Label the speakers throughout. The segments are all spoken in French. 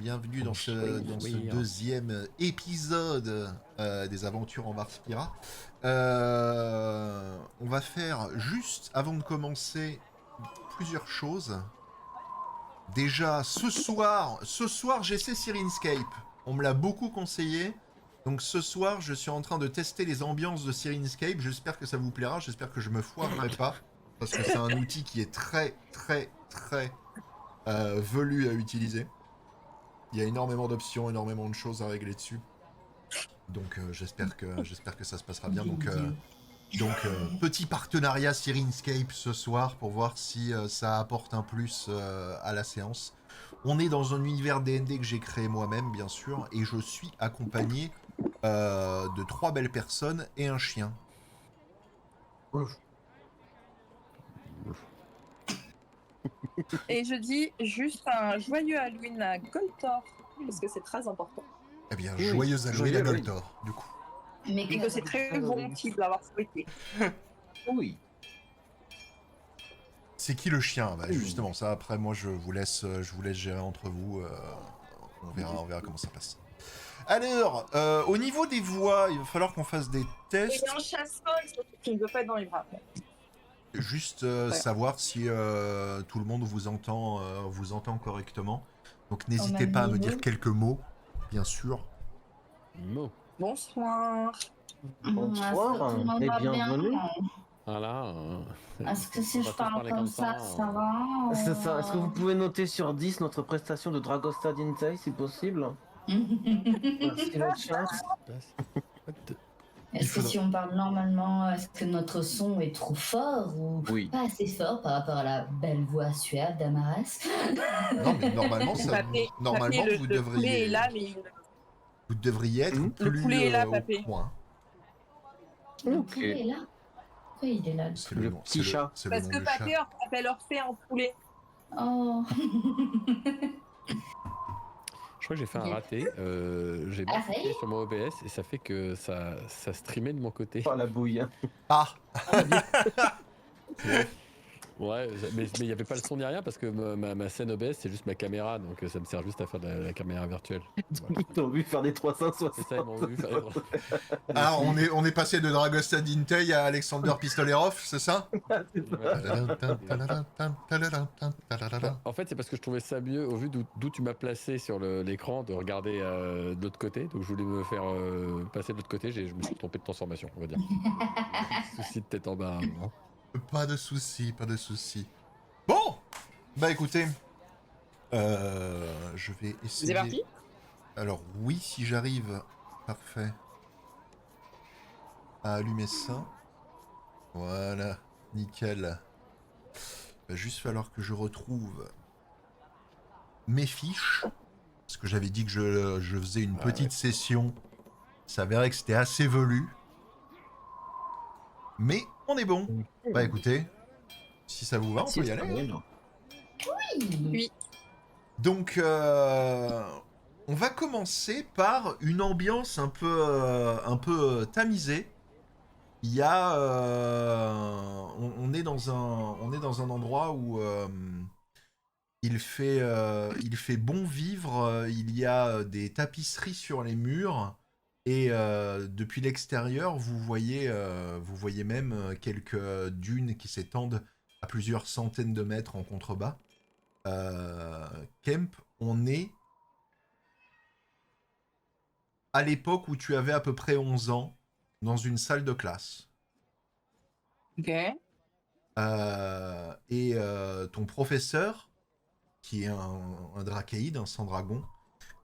Speaker 1: Bienvenue dans ce deuxième épisode des aventures en Mars Pira. On va faire juste avant de commencer plusieurs choses. Déjà, ce soir j'essaie Syrinscape. On me l'a beaucoup conseillé. Donc ce soir, je suis en train de tester les ambiances de Syrinscape. J'espère que ça vous plaira. J'espère que je me foirerai pas. Parce que c'est un outil qui est très velu à utiliser. Il y a énormément d'options, énormément de choses à régler dessus. Donc j'espère que ça se passera bien. Donc petit partenariat Syrinscape ce soir pour voir si ça apporte un plus à la séance. On est dans un univers D&D que j'ai créé moi-même, bien sûr, et je suis accompagné de 3 belles personnes et un chien.
Speaker 2: Et je dis juste un joyeux Halloween à Goltor, parce que c'est très important.
Speaker 1: Eh bien, joyeuse Halloween à Goltor, du coup.
Speaker 2: Mais que c'est très gentil de l'avoir souhaité.
Speaker 3: Oui.
Speaker 1: C'est qui le chien? Bah, justement, ça après moi je vous laisse gérer entre vous. On verra comment ça passe. Alors, au niveau des voix, il va falloir qu'on fasse des tests.
Speaker 2: Il est en chassant, il ne veut pas être dans les bras.
Speaker 1: Juste savoir si tout le monde vous entend correctement. Donc n'hésitez pas à me dire quelques mots, bien sûr.
Speaker 2: Bonsoir.
Speaker 3: Bonsoir et bienvenue.
Speaker 4: Voilà.
Speaker 5: Est-ce que si je parle comme ça va
Speaker 3: C'est ça. Est-ce que vous pouvez noter sur 10 notre prestation de Dragostad Inside, si possible? Merci votre chance.
Speaker 5: Est-ce que si on parle normalement, est-ce que notre son est trop fort ou pas assez fort par rapport à la belle voix suave d'Amaras?
Speaker 1: Non, mais normalement, vous devriez.
Speaker 2: Est là, mais
Speaker 1: vous devriez être plus
Speaker 2: le poulet est là,
Speaker 1: au
Speaker 2: papé.
Speaker 1: point.
Speaker 5: Le poulet est là? Pourquoi il est là?
Speaker 1: C'est
Speaker 3: le petit chat.
Speaker 2: Parce que papé appelle Orphée en poulet.
Speaker 5: Oh.
Speaker 4: Je crois que j'ai fait un raté. J'ai bien cliqué sur mon OBS et ça fait que ça streamait de mon côté.
Speaker 3: Oh la bouille.
Speaker 1: Ah.
Speaker 4: Ouais, mais il n'y avait pas le son ni rien parce que ma scène OBS c'est juste ma caméra, donc ça me sert juste à faire de la caméra virtuelle.
Speaker 3: Ils t'ont vu faire des 360.
Speaker 4: C'est ça, ils m'ont vu faire des 360.
Speaker 1: Ah, on est passé de Dragostad Intei à Alexander Pistolerov, c'est ça?
Speaker 4: En fait, c'est parce que je trouvais ça mieux au vu d'où tu m'as placé sur l'écran de regarder de l'autre côté. Donc je voulais me faire passer de l'autre côté. Je me suis trompé de transformation, on va dire. Souci de tête en bas. Hein.
Speaker 1: Pas de soucis. Bon, bah écoutez, je vais essayer.
Speaker 2: C'est parti?
Speaker 1: Alors oui, si j'arrive, parfait, à allumer ça. Voilà, nickel. Il va juste falloir que je retrouve mes fiches, parce que j'avais dit que je faisais une petite session. Ça verrait que c'était assez velu. Mais on est bon. Bah écoutez, si ça vous va, on peut y aller.
Speaker 2: Oui.
Speaker 1: Donc, on va commencer par une ambiance un peu tamisée. Il y a, on est dans un endroit où il fait bon vivre. Il y a des tapisseries sur les murs. Et depuis l'extérieur, vous voyez même quelques dunes qui s'étendent à plusieurs centaines de mètres en contrebas. Kemp, on est à l'époque où tu avais à peu près 11 ans, dans une salle de classe.
Speaker 2: Ok.
Speaker 1: Et ton professeur, qui est un dracaïde, un sans-dragon,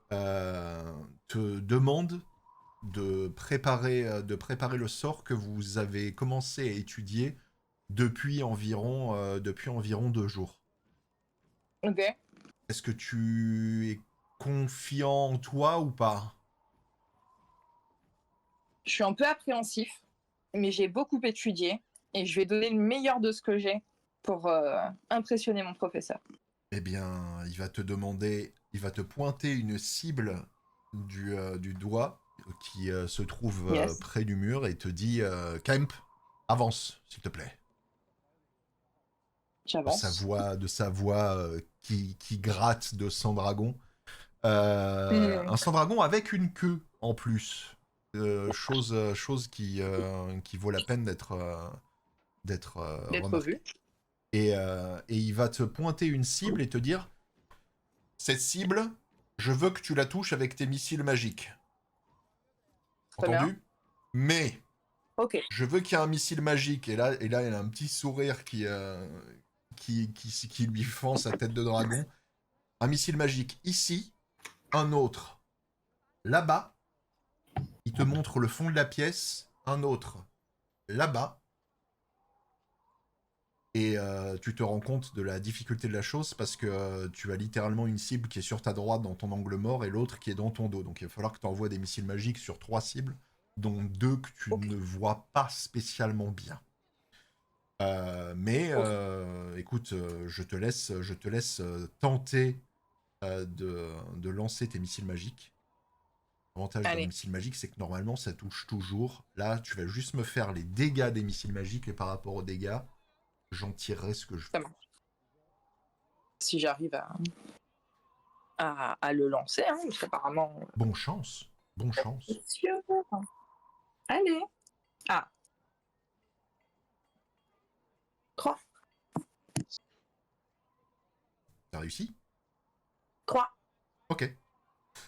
Speaker 1: te demande de préparer le sort que vous avez commencé à étudier depuis environ 2 jours.
Speaker 2: Ok.
Speaker 1: Est-ce que tu es confiant en toi ou pas?
Speaker 2: Je suis un peu appréhensif, mais j'ai beaucoup étudié et je vais donner le meilleur de ce que j'ai pour impressionner mon professeur.
Speaker 1: Eh bien, il va te pointer une cible du doigt qui se trouve près du mur et te dit Kemp, avance, s'il te plaît.
Speaker 2: J'avance.
Speaker 1: De sa voix qui gratte de sang dragon. Un sang-dragon avec une queue en plus. Chose qui vaut la peine d'être remarquée.
Speaker 2: vu.
Speaker 1: Et il va te pointer une cible et te dire cette cible, je veux que tu la touches avec tes missiles magiques.
Speaker 2: Très
Speaker 1: Entendu?
Speaker 2: bien.
Speaker 1: Mais
Speaker 2: Ok.
Speaker 1: je veux qu'il y ait un missile magique. Et là, il a un petit sourire qui lui fend sa tête de dragon. Un missile magique ici, un autre là-bas. Il te montre le fond de la pièce, un autre là-bas. Et tu te rends compte de la difficulté de la chose parce que tu as littéralement une cible qui est sur ta droite dans ton angle mort et l'autre qui est dans ton dos. Donc il va falloir que tu envoies des missiles magiques sur 3 cibles, dont 2 que tu ne vois pas spécialement bien. Écoute, je te laisse tenter de lancer tes missiles magiques. L'avantage d'un missile magique, c'est que normalement ça touche toujours. Là, tu vas juste me faire les dégâts des missiles magiques et par rapport aux dégâts, j'en tirerai ce que je veux.
Speaker 2: Si j'arrive à le lancer, hein, parce qu'apparemment...
Speaker 1: Bonne chance. Bonne chance.
Speaker 2: Allez. Ah. 3.
Speaker 1: T'as réussi?
Speaker 2: 3.
Speaker 1: Ok.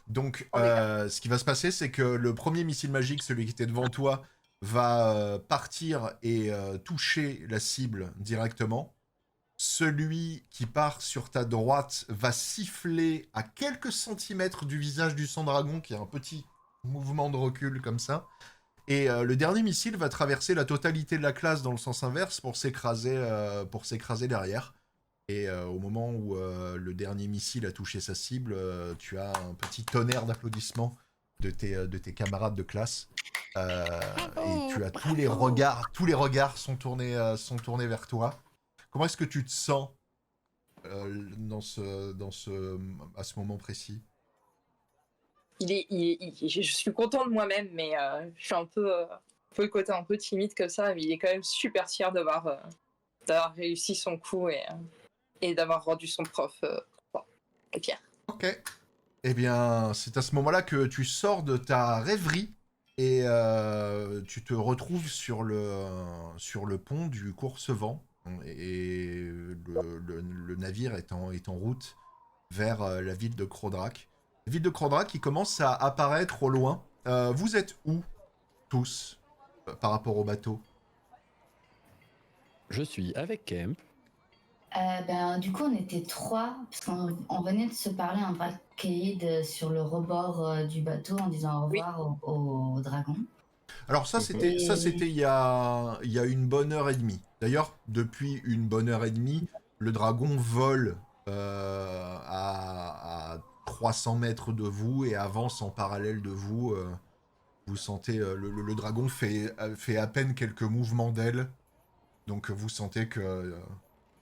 Speaker 1: Donc, ce qui va se passer, c'est que le premier missile magique, celui qui était devant toi, va partir et toucher la cible directement. Celui qui part sur ta droite va siffler à quelques centimètres du visage du sang-dragon, qui a un petit mouvement de recul comme ça. Et le dernier missile va traverser la totalité de la classe dans le sens inverse pour s'écraser derrière. Et au moment où le dernier missile a touché sa cible, tu as un petit tonnerre d'applaudissements de tes camarades de classe. Et tu as tous les regards sont tournés vers toi. Comment est-ce que tu te sens à ce moment précis?
Speaker 2: Je suis content de moi-même, mais je suis un peu le côté un peu timide comme ça, mais il est quand même super fier d'avoir réussi son coup et d'avoir rendu son prof fier.
Speaker 1: Ok. Eh bien, c'est à ce moment-là que tu sors de ta rêverie et tu te retrouves sur le pont du Courcevent et le navire est en route vers la ville de Crodrak. La ville de Crodrak qui commence à apparaître au loin. Vous êtes où, tous, par rapport au bateau?
Speaker 4: Je suis avec Kemp.
Speaker 5: Du coup, on était 3, parce qu'on venait de se parler en Valkyrie sur le rebord du bateau en disant au revoir au dragon.
Speaker 1: Alors ça c'était il y a une bonne heure et demie. D'ailleurs, depuis une bonne heure et demie, le dragon vole à 300 mètres de vous et avance en parallèle de vous. Vous sentez le dragon fait à peine quelques mouvements d'aile, donc vous sentez que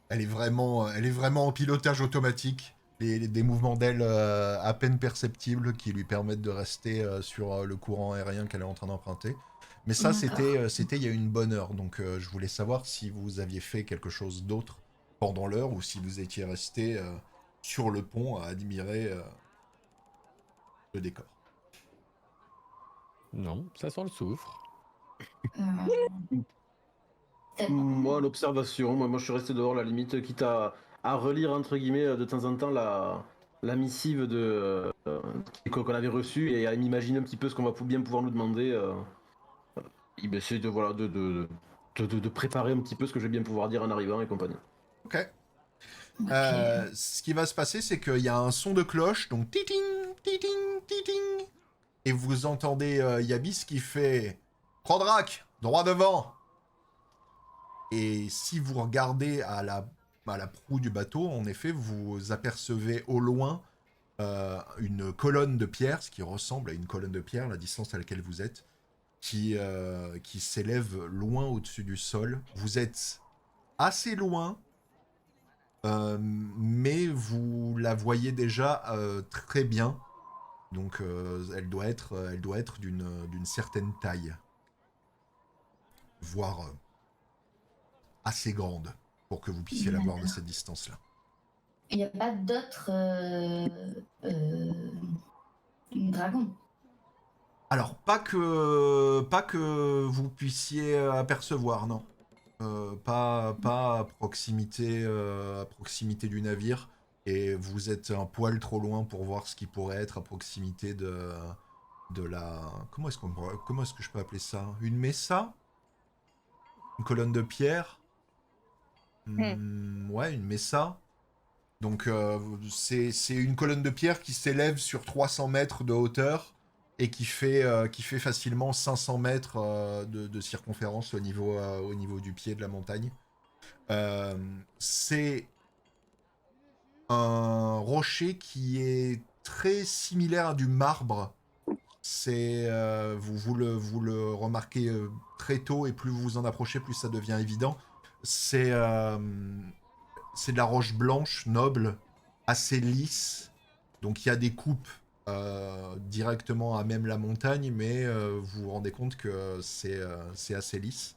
Speaker 1: elle est vraiment en pilotage automatique. Des mouvements d'aile à peine perceptibles qui lui permettent de rester sur le courant aérien qu'elle est en train d'emprunter. Mais ça, c'était il y a une bonne heure. Donc, je voulais savoir si vous aviez fait quelque chose d'autre pendant l'heure ou si vous étiez resté sur le pont à admirer le décor.
Speaker 4: Non, ça sent le soufre.
Speaker 3: Moi, l'observation. Moi, je suis resté dehors, la limite, quitte à relire, entre guillemets, de temps en temps la missive qu'on avait reçue et à m'imaginer un petit peu ce qu'on va bien pouvoir nous demander. Et essayer de préparer un petit peu ce que je vais bien pouvoir dire en arrivant et compagnie.
Speaker 1: Ok. Ce qui va se passer, c'est qu'il y a un son de cloche, donc titing, titing, titing. Et vous entendez Yabis qui fait Crodrak, droit devant. Et si vous regardez à la proue du bateau, en effet, vous apercevez au loin une colonne de pierre, ce qui ressemble à une colonne de pierre, la distance à laquelle vous êtes, qui s'élève loin au-dessus du sol. Vous êtes assez loin, mais vous la voyez déjà très bien. Donc elle doit être d'une certaine taille, voire assez grande, pour que vous puissiez la voir de cette distance-là.
Speaker 5: Il n'y a pas d'autres dragons.
Speaker 1: Alors, pas que vous puissiez apercevoir, non. Pas à proximité du navire. Et vous êtes un poil trop loin pour voir ce qui pourrait être à proximité de la... comment est-ce que je peux appeler ça? Une mesa? Une colonne de pierre? Ouais, une mesa. Donc c'est une colonne de pierre qui s'élève sur 300 mètres de hauteur et qui fait facilement 500 mètres de circonférence au niveau du pied de la montagne. Euh, c'est un rocher qui est très similaire à du marbre. Vous le remarquez très tôt et plus vous vous en approchez, plus ça devient évident. C'est euh, c'est de la roche blanche, noble, assez lisse. Donc il y a des coupes directement à même la montagne, mais vous vous rendez compte que c'est assez lisse.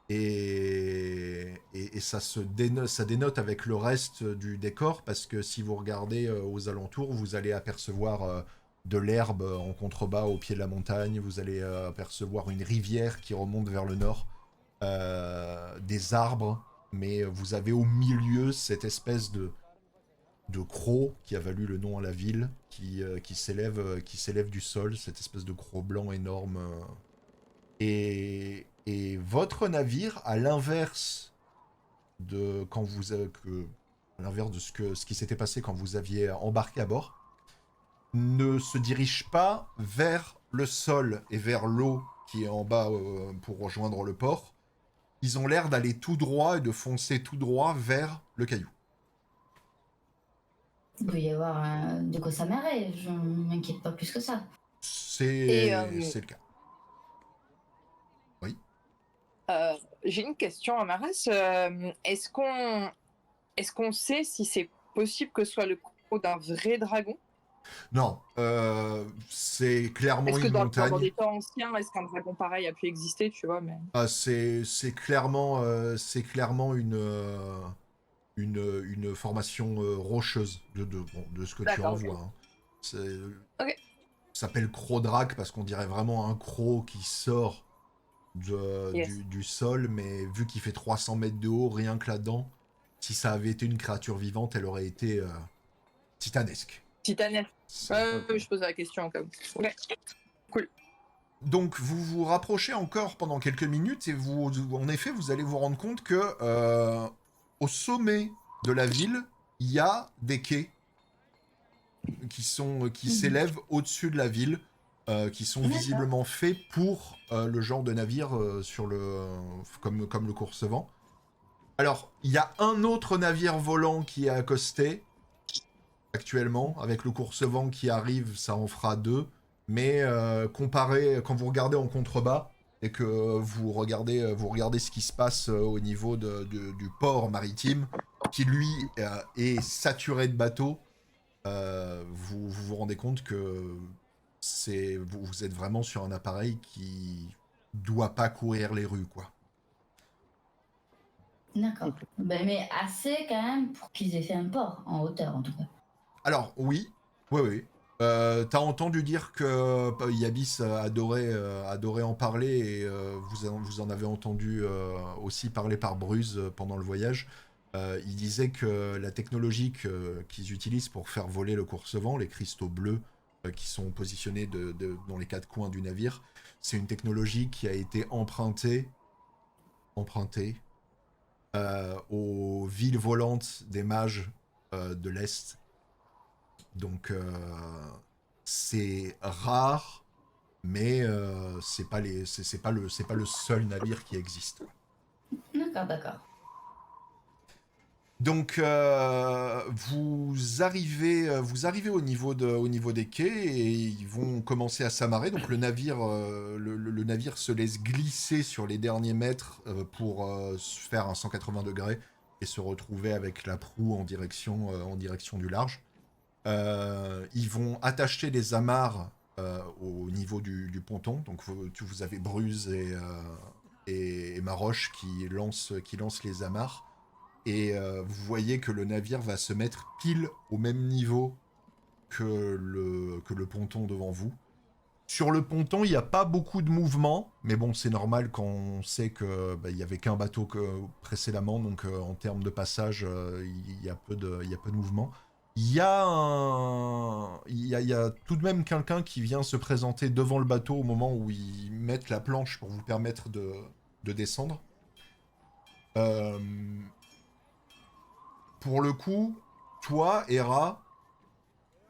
Speaker 1: Et ça dénote avec le reste du décor, parce que si vous regardez aux alentours, vous allez apercevoir de l'herbe en contrebas au pied de la montagne, vous allez apercevoir une rivière qui remonte vers le nord, des arbres, mais vous avez au milieu cette espèce de croc qui a valu le nom à la ville, qui s'élève du sol, cette espèce de croc blanc énorme. Et votre navire, à l'inverse de quand vous à l'inverse de ce qui s'était passé quand vous aviez embarqué à bord, ne se dirige pas vers le sol et vers l'eau qui est en bas pour rejoindre le port. Ils ont l'air d'aller tout droit et de foncer tout droit vers le caillou.
Speaker 5: Il peut y avoir de quoi s'amarrer, je m'inquiète pas plus que ça.
Speaker 2: Et
Speaker 1: C'est le cas. Oui.
Speaker 2: j'ai une question, Amaras. Est-ce qu'on sait si c'est possible que ce soit le croc d'un vrai dragon?
Speaker 1: Non, c'est clairement
Speaker 2: Est-ce que
Speaker 1: une
Speaker 2: dans
Speaker 1: montagne.
Speaker 2: des temps anciens, est-ce qu'un dragon pareil a pu exister, tu vois, mais...
Speaker 1: Ah, c'est clairement une formation rocheuse bon, de ce que tu en
Speaker 2: D'accord, ok.
Speaker 1: vois. Hein.
Speaker 2: Ok.
Speaker 1: Ça s'appelle Crodrac parce qu'on dirait vraiment un croc qui sort
Speaker 2: Yes.
Speaker 1: du sol, mais vu qu'il fait 300 mètres de haut, rien que là-dedans, si ça avait été une créature vivante, elle aurait été titanesque.
Speaker 2: Titanesque.
Speaker 3: Ok.
Speaker 2: Je pose la question comme. Ok. Cool.
Speaker 1: Donc vous vous rapprochez encore pendant quelques minutes et en effet, vous allez vous rendre compte que au sommet de la ville, il y a des quais qui s'élèvent au-dessus de la ville, qui sont
Speaker 5: D'accord.
Speaker 1: visiblement faits pour le genre de navire comme le Courcevent. Alors, il y a un autre navire volant qui est accosté actuellement, avec le Courcevent qui arrive, ça en fera deux. Mais comparé, quand vous regardez en contrebas et que vous regardez ce qui se passe au niveau du port maritime, qui lui est saturé de bateaux, vous rendez compte que vous êtes vraiment sur un appareil qui doit pas courir les rues, quoi.
Speaker 5: D'accord. Ben, mais assez quand même pour qu'ils aient fait un port, en hauteur en tout cas.
Speaker 1: Alors, oui, oui, oui. T'as entendu dire que Yabis adorait en parler et vous en avez entendu aussi parler par Bruse pendant le voyage. Il disait que la technologie qu'ils utilisent pour faire voler le Courcevent, les cristaux bleus qui sont positionnés dans les quatre coins du navire, c'est une technologie qui a été empruntée aux villes volantes des mages de l'Est. Donc c'est rare, mais c'est pas le seul navire qui existe.
Speaker 5: D'accord, d'accord.
Speaker 1: Donc vous arrivez au niveau des quais et ils vont commencer à s'amarrer. Donc le navire le navire se laisse glisser sur les derniers mètres pour se faire un 180 degrés et se retrouver avec la proue en direction du large. Ils vont attacher des amarres au niveau du ponton. Donc vous avez Bruse et Maroche qui lancent les amarres. et vous voyez que le navire va se mettre pile au même niveau que le ponton devant vous. Sur le ponton, il n'y a pas beaucoup de mouvement, mais bon, c'est normal quand on sait que il y avait qu'un bateau précédemment, donc en termes de passage, il y a peu de mouvement. Il y a tout de même quelqu'un qui vient se présenter devant le bateau au moment où ils mettent la planche pour vous permettre de descendre. Pour le coup, toi, Hera,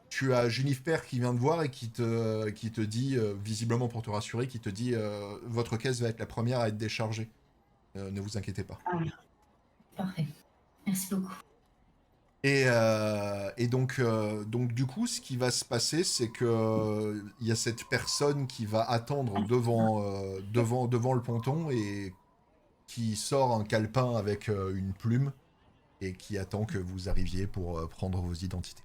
Speaker 1: tu as Juniper qui vient te voir et qui te dit, visiblement pour te rassurer, qui te dit votre caisse va être la première à être déchargée. Ne vous inquiétez pas.
Speaker 5: Ah, parfait. Merci beaucoup.
Speaker 1: Et donc du coup, ce qui va se passer, c'est que il y a cette personne qui va attendre devant le ponton et qui sort un calepin avec une plume et qui attend que vous arriviez pour prendre vos identités.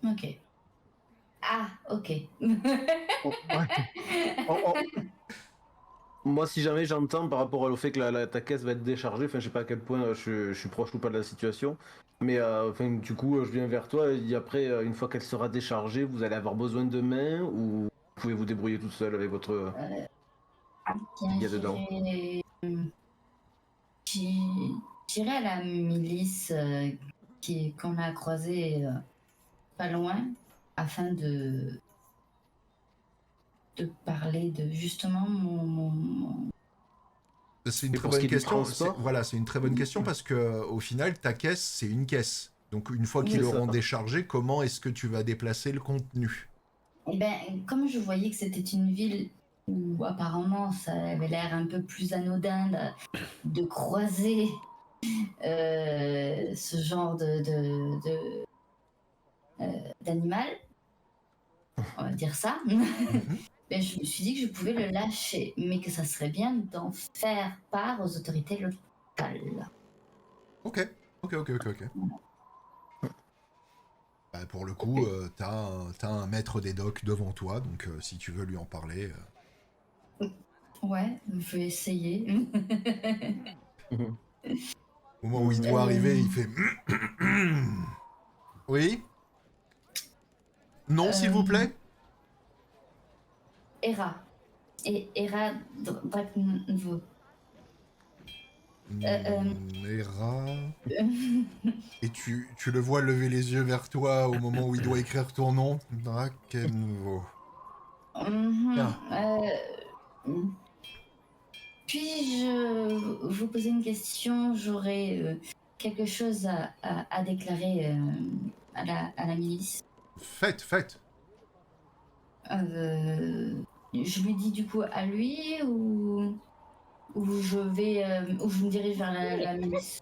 Speaker 5: Ok. Ah, ok.
Speaker 3: Moi, si jamais j'entends par rapport au fait que ta caisse va être déchargée, enfin, je sais pas à quel point je suis proche ou pas de la situation, mais enfin, du coup, je viens vers toi et après, une fois qu'elle sera déchargée, vous allez avoir besoin de main ou vous pouvez vous débrouiller tout seul avec votre. Il y a dedans.
Speaker 5: J'irai à la milice qu'on a croisée pas loin afin de parler de justement mon...
Speaker 1: C'est une
Speaker 3: Et
Speaker 1: très
Speaker 3: pour ce
Speaker 1: bonne
Speaker 3: qui est du
Speaker 1: question.
Speaker 3: transport
Speaker 1: Voilà, c'est une très bonne question parce que au final, ta caisse, c'est une caisse. Donc une fois qu'ils
Speaker 5: Oui.
Speaker 1: l'auront déchargée, comment est-ce que tu vas déplacer le contenu?
Speaker 5: Eh ben, comme je voyais que c'était une ville où apparemment ça avait l'air un peu plus anodin de croiser ce genre d'animal, on va dire ça, ben, je me suis dit que je pouvais le lâcher, mais que ça serait bien d'en faire part aux autorités locales.
Speaker 1: Ok. Bah, pour le coup, t'as un maître des docks devant toi, donc si tu veux lui en parler.
Speaker 5: Ouais, je vais essayer.
Speaker 1: Au moment où il doit arriver, il fait. Oui? Non, s'il vous plaît?
Speaker 5: Hera. Et Hera Draknvo.
Speaker 1: Hera. Et tu le vois lever les yeux vers toi au moment où il doit écrire ton nom. Drakenvo. Bien.
Speaker 5: Puis-je vous poser une question? J'aurais quelque chose à déclarer à la milice.
Speaker 1: Faites.
Speaker 5: Je lui dis du coup à lui ou je me dirige vers la milice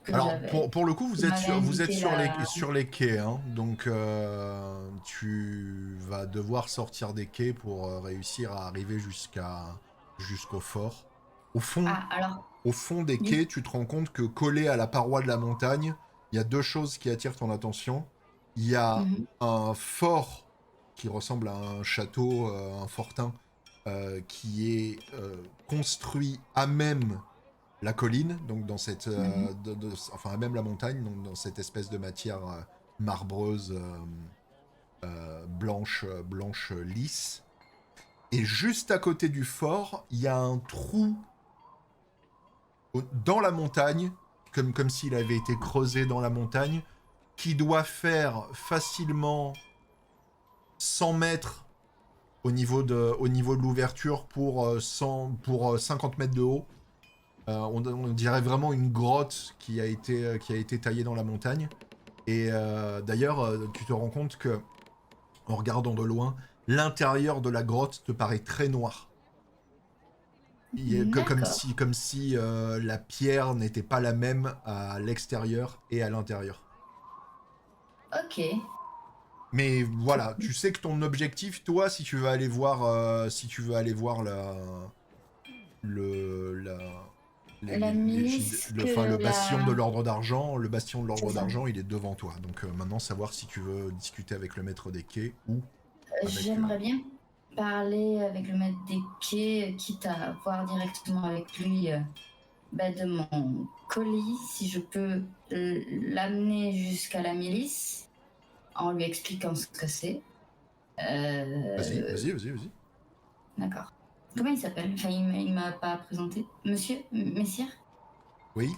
Speaker 5: que
Speaker 1: Alors,
Speaker 5: j'avais.
Speaker 1: pour le coup, vous
Speaker 5: Il
Speaker 1: êtes
Speaker 5: m'avait indiqué
Speaker 1: sur les quais, hein. Donc, tu vas devoir sortir des quais pour réussir à arriver jusqu'au fort.
Speaker 5: Ah, alors,
Speaker 1: Au fond des quais, tu te rends compte que collé à la paroi de la montagne, il y a deux choses qui attirent ton attention. Il y a un fort qui ressemble à un château, un fortin, qui est construit à même la colline, donc dans cette, enfin à même la montagne, donc dans cette espèce de matière marbreuse, blanche lisse. Et juste à côté du fort, il y a un trou dans la montagne, comme s'il avait été creusé dans la montagne, qui doit faire facilement 100 mètres au niveau de l'ouverture pour 50 mètres de haut. On dirait vraiment une grotte qui a été taillée dans la montagne. Et d'ailleurs, tu te rends compte que, en regardant de loin, l'intérieur de la grotte te paraît très noir. Comme si la pierre n'était pas la même à l'extérieur et à l'intérieur.
Speaker 5: Ok.
Speaker 1: Mais voilà, tu sais que ton objectif, toi, si tu veux aller voir, le bastion de l'ordre d'argent, il est devant toi. Donc maintenant, savoir si tu veux discuter avec le maître des quais ou.
Speaker 5: J'aimerais bien parler avec le maître des quais, quitte à voir directement avec lui de mon colis, si je peux l'amener jusqu'à la milice en lui expliquant ce que c'est.
Speaker 1: Vas-y.
Speaker 5: D'accord. Comment il s'appelle? Enfin, il m'a pas présenté. Monsieur? Messire?
Speaker 1: Oui.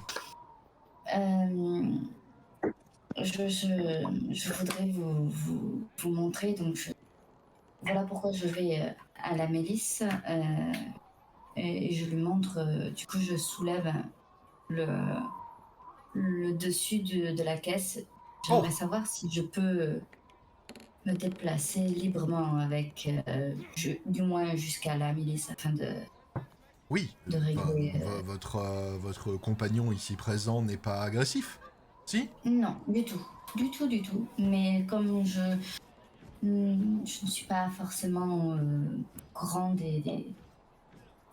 Speaker 5: Je voudrais vous montrer, donc voilà pourquoi je vais à la milice et je lui montre, du coup je soulève le dessus de la caisse. J'aimerais savoir si je peux me déplacer librement avec, du moins jusqu'à la milice afin de
Speaker 1: Oui.
Speaker 5: régler.
Speaker 1: Votre compagnon ici présent n'est pas agressif, si?
Speaker 5: Non, du tout. Du tout. Mais comme je ne suis pas forcément courant des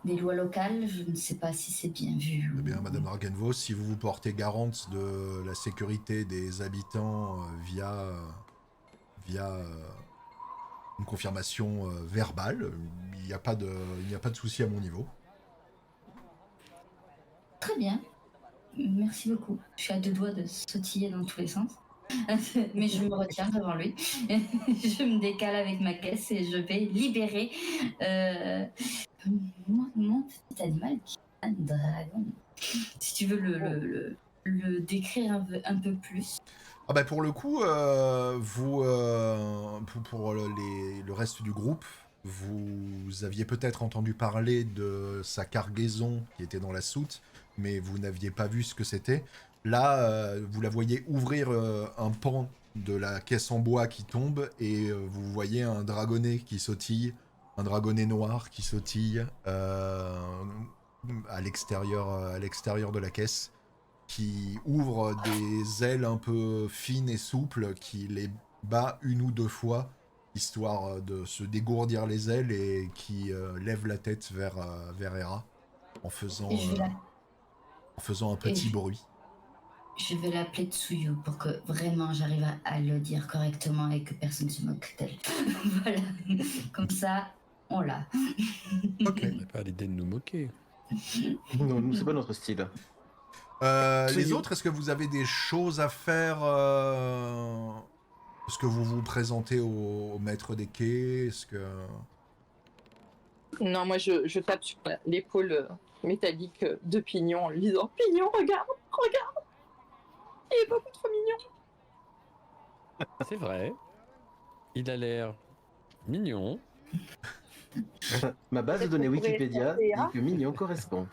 Speaker 5: lois locales, je ne sais pas si c'est bien vu.
Speaker 1: Eh bien, Madame Argenvos, si vous vous portez garante de la sécurité des habitants via une confirmation verbale, il n'y a pas de souci à mon niveau.
Speaker 5: Très bien. Merci beaucoup. Je suis à deux doigts de sautiller dans tous les sens. Mais je me retiens devant lui. Je me décale avec ma caisse et je vais libérer mon petit animal qui est un dragon. Si tu veux le décrire un peu plus.
Speaker 1: Ah bah pour le coup, vous, pour le reste du groupe, vous aviez peut-être entendu parler de sa cargaison qui était dans la soute, mais vous n'aviez pas vu ce que c'était. Là, vous la voyez ouvrir un pan de la caisse en bois qui tombe et vous voyez un dragonnet qui sautille, un dragonnet noir qui sautille à l'extérieur de la caisse, qui ouvre des ailes un peu fines et souples, qui les bat une ou deux fois, histoire de se dégourdir les ailes, et qui lève la tête vers Hera, en faisant un petit bruit.
Speaker 5: Je vais l'appeler Tsuyu pour que vraiment j'arrive à le dire correctement et que personne ne se moque d'elle. Voilà. Comme ça, on l'a.
Speaker 1: Ok.
Speaker 4: On n'a pas l'idée de nous moquer.
Speaker 3: Non, nous, c'est pas notre style.
Speaker 1: Les autres, est-ce que vous avez des choses à faire Est-ce que vous vous présentez au maître des quais? Est-ce que...
Speaker 2: Non, moi je tape sur l'épaule métallique de Pignon en lui disant Pignon, regarde, il est beaucoup trop mignon.
Speaker 4: C'est vrai. Il a l'air mignon.
Speaker 3: Ma base de
Speaker 2: Peut-être
Speaker 3: données
Speaker 2: qu'on pourrait
Speaker 3: Wikipédia
Speaker 2: faire
Speaker 3: dit
Speaker 2: ça.
Speaker 3: que mignon correspond.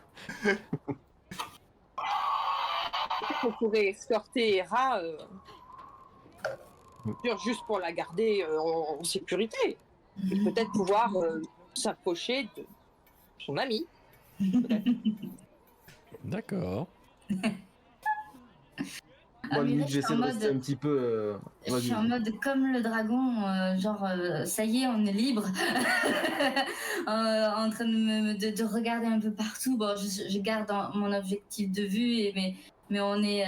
Speaker 2: On pourrait escorter Hera juste pour la garder en sécurité. Et peut-être pouvoir s'approcher de son ami.
Speaker 4: D'accord.
Speaker 3: Moi,
Speaker 5: mais
Speaker 3: limite,
Speaker 5: là, je suis
Speaker 3: j'essaie
Speaker 5: en
Speaker 3: de
Speaker 5: mode-
Speaker 3: rester un petit peu.
Speaker 5: Je suis en mode comme le dragon, ça y est, on est libre. En train de regarder un peu partout. Bon, je garde mon objectif de vue, mais on est.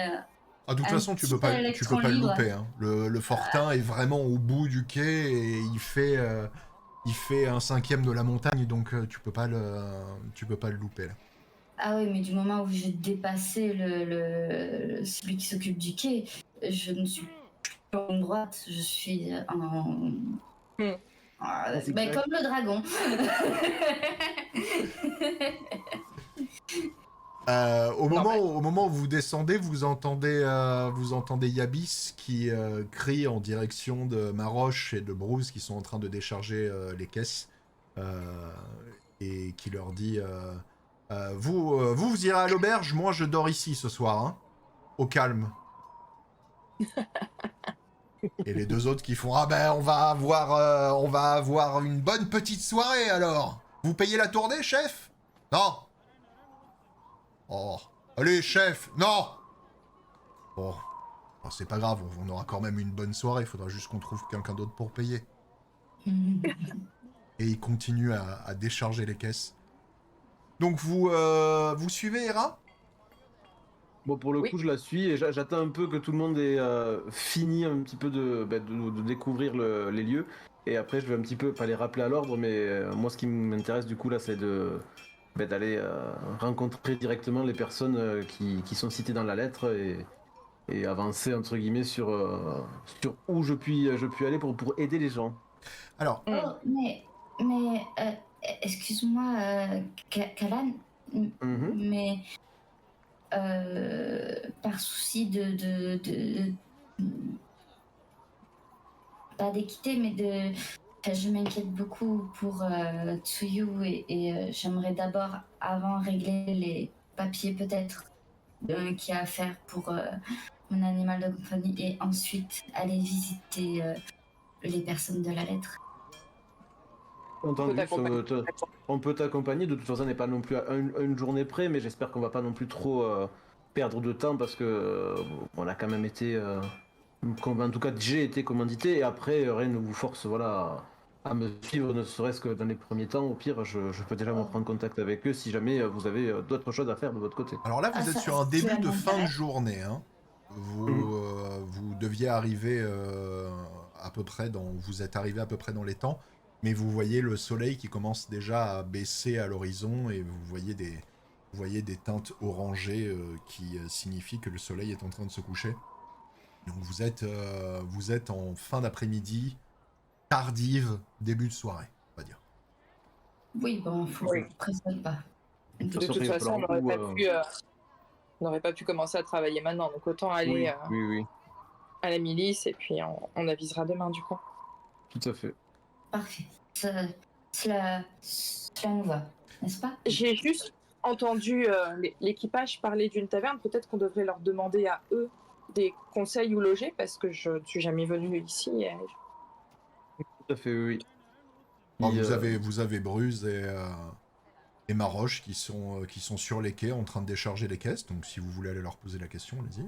Speaker 1: Ah, de toute
Speaker 5: Un
Speaker 1: façon, tu peux
Speaker 5: petit
Speaker 1: pas
Speaker 5: électron
Speaker 1: le
Speaker 5: libre.
Speaker 1: louper. Hein. Le fortin est vraiment au bout du quai et il fait un cinquième de la montagne, donc tu peux pas le louper là.
Speaker 5: Ah oui, mais du moment où j'ai dépassé celui qui s'occupe du quai, je ne suis plus en ligne droite, je suis en. Comme le dragon.
Speaker 1: Au moment où vous descendez, vous entendez Yabis qui crie en direction de Maroche et de Bruce qui sont en train de décharger les caisses et qui leur dit vous irez à l'auberge, moi je dors ici ce soir, hein, au calme. Et les deux autres qui font ah ben on va avoir une bonne petite soirée alors. Vous payez la tournée, chef? Non. Oh, allez, chef, non! Bon, c'est pas grave, on aura quand même une bonne soirée, il faudra juste qu'on trouve quelqu'un d'autre pour payer. Et il continue à décharger les caisses. Donc vous suivez Hera?
Speaker 3: Bon, pour le
Speaker 2: Oui.
Speaker 3: coup, je la suis et j'attends un peu que tout le monde ait fini un petit peu de découvrir les lieux. Et après, je vais un petit peu, pas les rappeler à l'ordre, mais moi, ce qui m'intéresse du coup là, c'est de d'aller rencontrer directement les personnes qui sont citées dans la lettre et avancer entre guillemets sur où je puis aller pour aider les gens.
Speaker 1: Alors,
Speaker 5: Oh, excuse-moi, Kalan,
Speaker 3: Mhm.
Speaker 5: mais par souci pas d'équité, mais je m'inquiète beaucoup pour Tsuyu et j'aimerais d'abord, avant régler les papiers peut-être qu'il y a à faire pour mon animal de compagnie et ensuite aller visiter les personnes de la lettre.
Speaker 3: Entendu,
Speaker 2: t'accompagner.
Speaker 3: on peut t'accompagner. De toute façon, on n'est pas non plus à une journée près, mais j'espère qu'on va pas non plus trop perdre de temps parce que on a quand même été, en tout cas, j'ai été commandité et après, rien ne vous force, voilà, à me suivre, ne serait-ce que dans les premiers temps. Au pire, je peux déjà me prendre contact avec eux si jamais vous avez d'autres choses à faire de votre côté.
Speaker 1: alors là, vous êtes sur un début
Speaker 5: cela
Speaker 1: de fin de
Speaker 5: m'intéresse.
Speaker 1: journée. Hein. Vous deviez arriver à peu près vous êtes arrivé à peu près dans les temps, mais vous voyez le soleil qui commence déjà à baisser à l'horizon et vous voyez des teintes orangées qui signifient que le soleil est en train de se coucher. Donc vous êtes en fin d'après-midi, tardive, début de soirée, on va dire.
Speaker 5: Oui, bon, faut
Speaker 2: Oui.
Speaker 5: presque pas.
Speaker 2: De
Speaker 3: Ça
Speaker 2: toute
Speaker 3: serait
Speaker 2: façon, on n'aurait pas
Speaker 3: où,
Speaker 2: pu commencer à travailler maintenant. Donc autant aller
Speaker 3: oui,
Speaker 2: à la milice et puis on avisera demain du coup.
Speaker 3: tout à fait.
Speaker 5: Parfait. Cela nous va, n'est-ce pas?
Speaker 2: J'ai juste entendu l'équipage parler d'une taverne. Peut-être qu'on devrait leur demander à eux des conseils où loger parce que je ne suis jamais venue ici.
Speaker 3: Tout à fait, oui.
Speaker 1: Alors,
Speaker 3: Et,
Speaker 1: vous avez Bruce et Maroche qui sont sur les quais en train de décharger les caisses. Donc si vous voulez aller leur poser la question, allez-y.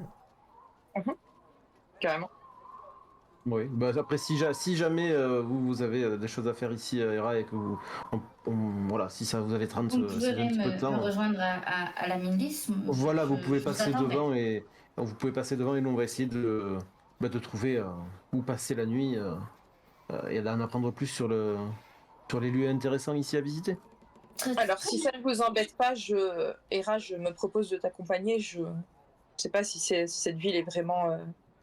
Speaker 2: Carrément.
Speaker 3: Oui, bah après si jamais vous avez des choses à faire ici à Hera et que voilà, si ça vous avez 30
Speaker 5: Vous
Speaker 3: si vous avez un
Speaker 5: pouvez
Speaker 3: petit peu de
Speaker 5: me
Speaker 3: temps,
Speaker 5: rejoindre à la milice.
Speaker 3: voilà, vous pouvez
Speaker 5: Je vous
Speaker 3: passer
Speaker 5: attendrai.
Speaker 3: devant et nous on va essayer de trouver où passer la nuit et d'en apprendre plus sur les lieux intéressants ici à visiter.
Speaker 2: Alors si ça ne vous embête pas, Hera, je me propose de t'accompagner. Je ne sais pas si cette ville est vraiment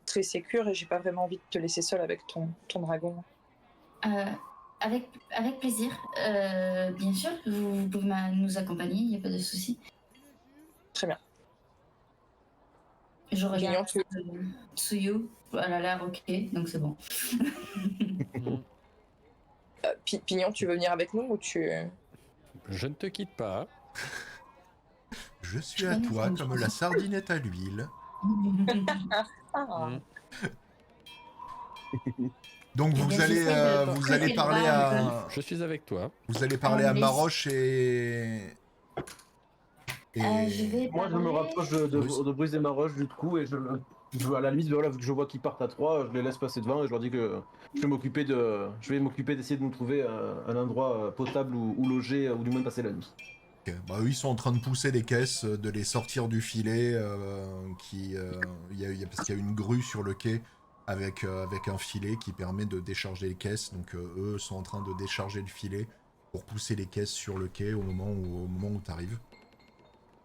Speaker 2: très sécure et j'ai pas vraiment envie de te laisser seule avec ton dragon.
Speaker 5: Avec plaisir. Bien sûr, vous pouvez nous accompagner, il n'y a pas de souci.
Speaker 2: Très bien.
Speaker 5: Je
Speaker 2: Pignon,
Speaker 5: regarde Tsuyu, elle a l'air ok, donc c'est bon.
Speaker 2: Pignon, tu veux venir avec nous ou tu...
Speaker 4: Je ne te quitte pas.
Speaker 1: Je suis à toi comme la sardinette à l'huile.
Speaker 2: Ah.
Speaker 1: Donc
Speaker 5: Eh
Speaker 1: vous
Speaker 5: bien,
Speaker 1: allez
Speaker 5: j'essaie de
Speaker 1: vous allez
Speaker 5: presser le
Speaker 1: parler
Speaker 5: pas un
Speaker 1: à
Speaker 4: Je suis avec toi.
Speaker 1: vous allez parler à
Speaker 5: laisse-
Speaker 1: Maroche et
Speaker 5: Je vais
Speaker 3: Moi je me
Speaker 5: parler.
Speaker 3: rapproche
Speaker 1: Bruce.
Speaker 3: de Bruce et Maroche du coup et à la limite voilà, vu que je vois qu'ils partent à 3, je les laisse passer devant et je leur dis que je vais m'occuper d'essayer de nous trouver un endroit potable où loger ou du moins passer la nuit.
Speaker 1: Ok. Bah, eux, ils sont en train de pousser des caisses, de les sortir du filet, parce qu'il y a une grue sur le quai avec un filet qui permet de décharger les caisses. Donc eux sont en train de décharger le filet pour pousser les caisses sur le quai au moment où tu arrives.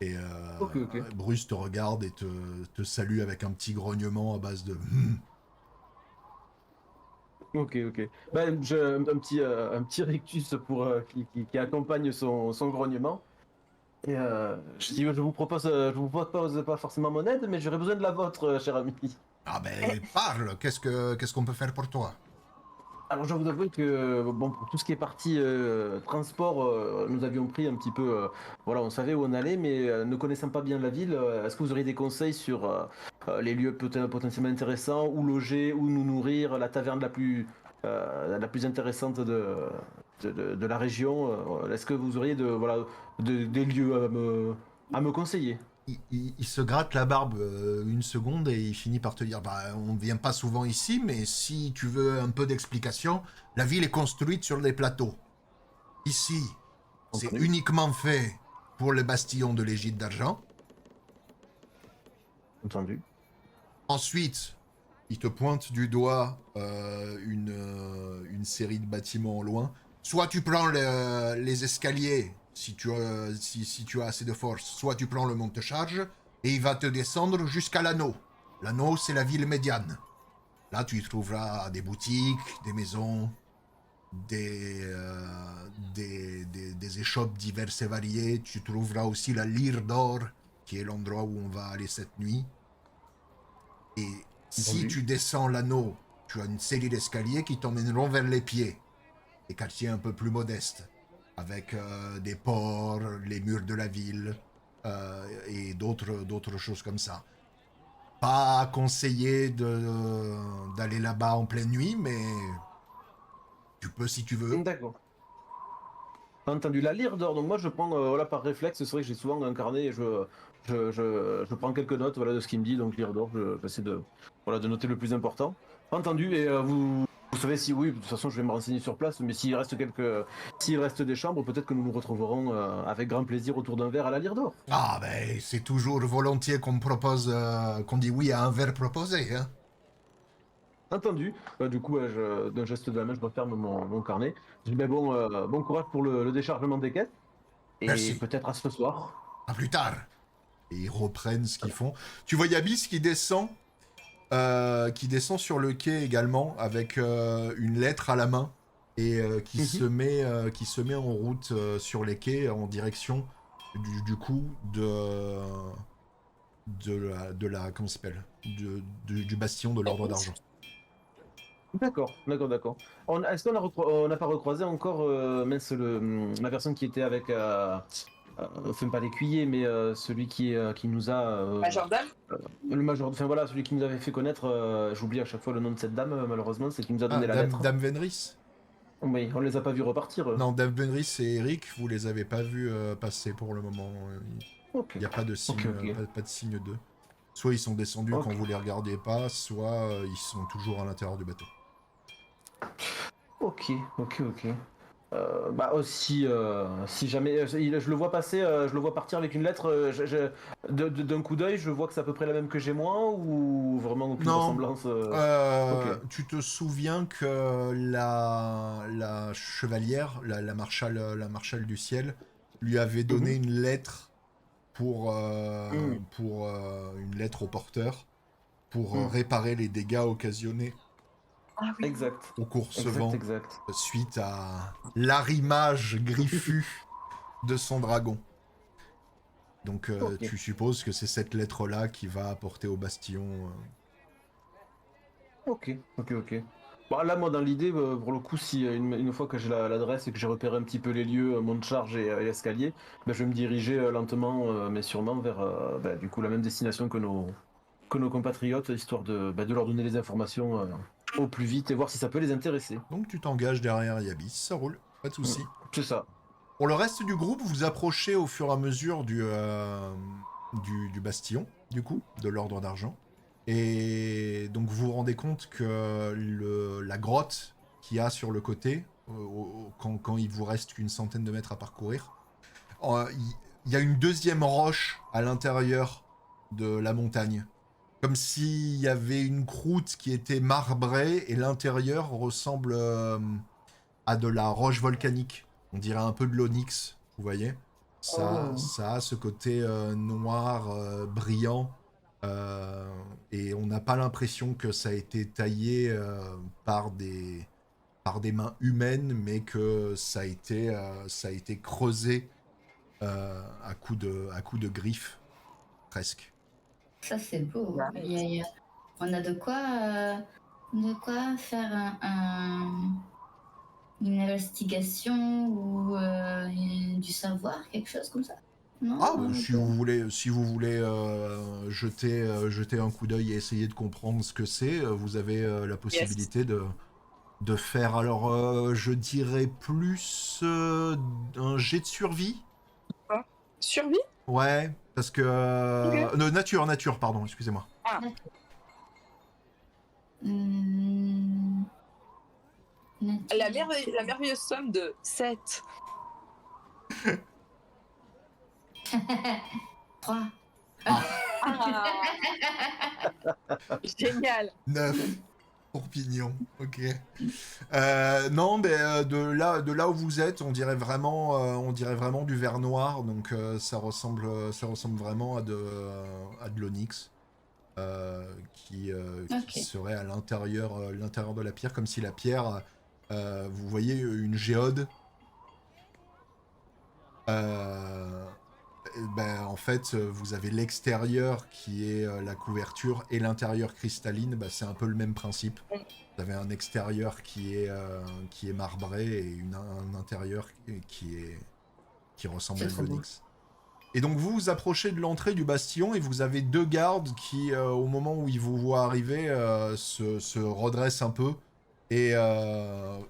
Speaker 1: Et
Speaker 3: Ok.
Speaker 1: Bruce te regarde et te salue avec un petit grognement à base de
Speaker 3: Ok. Bah, j'ai un petit rictus qui accompagne son grognement. Et je vous propose pas forcément mon aide, mais j'aurais besoin de la vôtre, cher ami.
Speaker 1: Ah ben parle, qu'est-ce qu'on peut faire pour toi?
Speaker 3: Alors je vous avoue que bon, pour tout ce qui est partie transport, nous avions pris un petit peu, voilà, on savait où on allait, mais ne connaissant pas bien la ville, est-ce que vous auriez des conseils sur les lieux potentiellement intéressants, où loger, où nous nourrir, la taverne la plus intéressante de la région? Est-ce que vous auriez des lieux à me conseiller?
Speaker 1: Il se gratte la barbe une seconde et il finit par te dire bah, on ne vient pas souvent ici, mais si tu veux un peu d'explication, la ville est construite sur des plateaux. Ici, c'est
Speaker 3: Entendu.
Speaker 1: uniquement fait pour le bastillon de l'Égide d'Argent.
Speaker 3: Entendu.
Speaker 1: Ensuite, il te pointe du doigt une série de bâtiments au loin. Soit tu prends les escaliers si tu as assez de force, soit tu prends le monte-charge et il va te descendre jusqu'à l'anneau. L'anneau, c'est la ville médiane. Là, tu y trouveras des boutiques, des maisons, des échoppes diverses et variées. Tu trouveras aussi la Lyre d'Or, qui est l'endroit où on va aller cette nuit. Et si
Speaker 3: Entendu.
Speaker 1: tu descends l'anneau, tu as une série d'escaliers qui t'emmèneront vers les pieds. Des quartiers un peu plus modestes, avec des ports, les murs de la ville, et d'autres choses comme ça. Pas conseillé d'aller là-bas en pleine nuit, mais tu peux si tu veux.
Speaker 3: D'accord. Entendu. La lyre d'or, donc moi je prends, voilà, par réflexe, c'est vrai que j'ai souvent un carnet et je prends quelques notes, voilà, de ce qu'il me dit, donc lyre d'or, j'essaie de, voilà, de noter le plus important. Entendu, et vous savez si oui, de toute façon je vais me renseigner sur place, mais s'il reste des chambres, peut-être que nous nous retrouverons avec grand plaisir autour d'un verre à la lyre d'or.
Speaker 1: Ah ben, c'est toujours volontiers qu'on propose, qu'on dit oui à un verre proposé, hein.
Speaker 3: Entendu. Du coup, d'un geste de la main, je referme mon carnet. Je dis, ben bon, bon courage pour le déchargement des quêtes, et
Speaker 1: Merci.
Speaker 3: peut-être à ce soir.
Speaker 1: À plus tard. Et ils reprennent ce qu'ils font. Tu vois Yabis qui descend sur le quai également avec une lettre à la main et qui se met en route sur les quais en direction du coup de la comment ça s'appelle du bastion de l'Ordre d'Argent.
Speaker 3: D'accord, d'accord, d'accord. Est-ce on n'a pas recroisé encore mince, la personne qui était avec, enfin pas l'écuyer, mais celui qui nous a,
Speaker 2: Majordane.
Speaker 3: le major, enfin voilà, celui qui nous avait fait connaître, j'oublie à chaque fois le nom de cette dame, malheureusement, c'est qui nous a donné la lettre.
Speaker 1: Dame Venris.
Speaker 3: Oui, on les a pas vus repartir.
Speaker 1: Non, Dame Venris et Eric, vous les avez pas vus passer pour le moment.
Speaker 3: Ok.
Speaker 1: Il n'y a pas de signe,
Speaker 3: Ok.
Speaker 1: pas de signe d'eux. Soit ils sont descendus
Speaker 3: Ok.
Speaker 1: quand vous les regardiez pas, soit ils sont toujours à l'intérieur du bateau.
Speaker 3: Ok, ok, ok. Bah aussi, si jamais je le vois passer, je le vois partir avec une lettre, d'un coup d'œil, je vois que c'est à peu près la même que j'ai moi, ou vraiment aucune
Speaker 1: Non.
Speaker 3: ressemblance. Ok.
Speaker 1: Tu te souviens que la chevalière, la marshal du ciel, lui avait donné une lettre pour une lettre au porteur pour
Speaker 3: Mm.
Speaker 1: réparer les dégâts occasionnés
Speaker 2: Ah oui.
Speaker 3: Exact.
Speaker 1: au course-vent
Speaker 3: Exact.
Speaker 1: suite à l'arrimage griffu de son dragon. Donc
Speaker 3: Ok.
Speaker 1: tu supposes que c'est cette lettre-là qui va apporter au bastion.
Speaker 3: Ok. Bon, là, moi, dans l'idée, pour le coup, si une fois que j'ai l'adresse et que j'ai repéré un petit peu les lieux, monte charge et l'escalier, ben, je vais me diriger lentement, mais sûrement vers, ben, du coup, la même destination que nos compatriotes, histoire de leur donner les informations au plus vite et voir si ça peut les intéresser.
Speaker 1: Donc tu t'engages derrière Yabis, ça roule, pas de soucis.
Speaker 3: C'est ça.
Speaker 1: Pour le reste du groupe, vous approchez au fur et à mesure du bastion, du coup, de l'Ordre d'Argent. Et donc vous vous rendez compte que la grotte qu'il y a sur le côté, quand il vous reste qu'une centaine de mètres à parcourir, il y a une deuxième roche à l'intérieur de la montagne. Comme s'il y avait une croûte qui était marbrée et l'intérieur ressemble à de la roche volcanique. On dirait un peu de l'onyx, vous voyez. Ça,
Speaker 2: Oh.
Speaker 1: ça a ce côté noir, brillant. Et on n'a pas l'impression que ça a été taillé par des mains humaines, mais que ça a été creusé à coups de griffes, presque.
Speaker 5: Ça, c'est beau.
Speaker 2: Ouais.
Speaker 5: On a de quoi faire une investigation ou du savoir, quelque chose comme ça. Non,
Speaker 1: Ah, bah, si vous voulez jeter un coup d'œil et essayer de comprendre ce que c'est, vous avez la possibilité de faire, alors je dirais plus un jet de survie.
Speaker 2: Survie.
Speaker 1: Ouais, parce que...
Speaker 2: Ok.
Speaker 1: nature, pardon, excusez-moi.
Speaker 5: Hmm,
Speaker 2: La merveilleuse somme de 7.
Speaker 5: 3.
Speaker 2: Ah. Génial.
Speaker 1: 9. Bourguignon, ok. Non, mais de là où vous êtes, on dirait vraiment du verre noir, donc ça ressemble vraiment à de l'onyx qui
Speaker 5: Ok.
Speaker 1: serait à l'intérieur de la pierre, comme si la pierre, vous voyez une géode. Euh, Ben, en fait, vous avez l'extérieur qui est la couverture et l'intérieur cristalline. Ben, c'est un peu le même principe. Vous avez un extérieur qui est marbré et un intérieur qui ressemble
Speaker 5: C'est
Speaker 1: à de
Speaker 5: trop beau.
Speaker 1: l'onyx. Et donc vous vous approchez de l'entrée du bastion et vous avez deux gardes qui, au moment où ils vous voient arriver, se redressent un peu et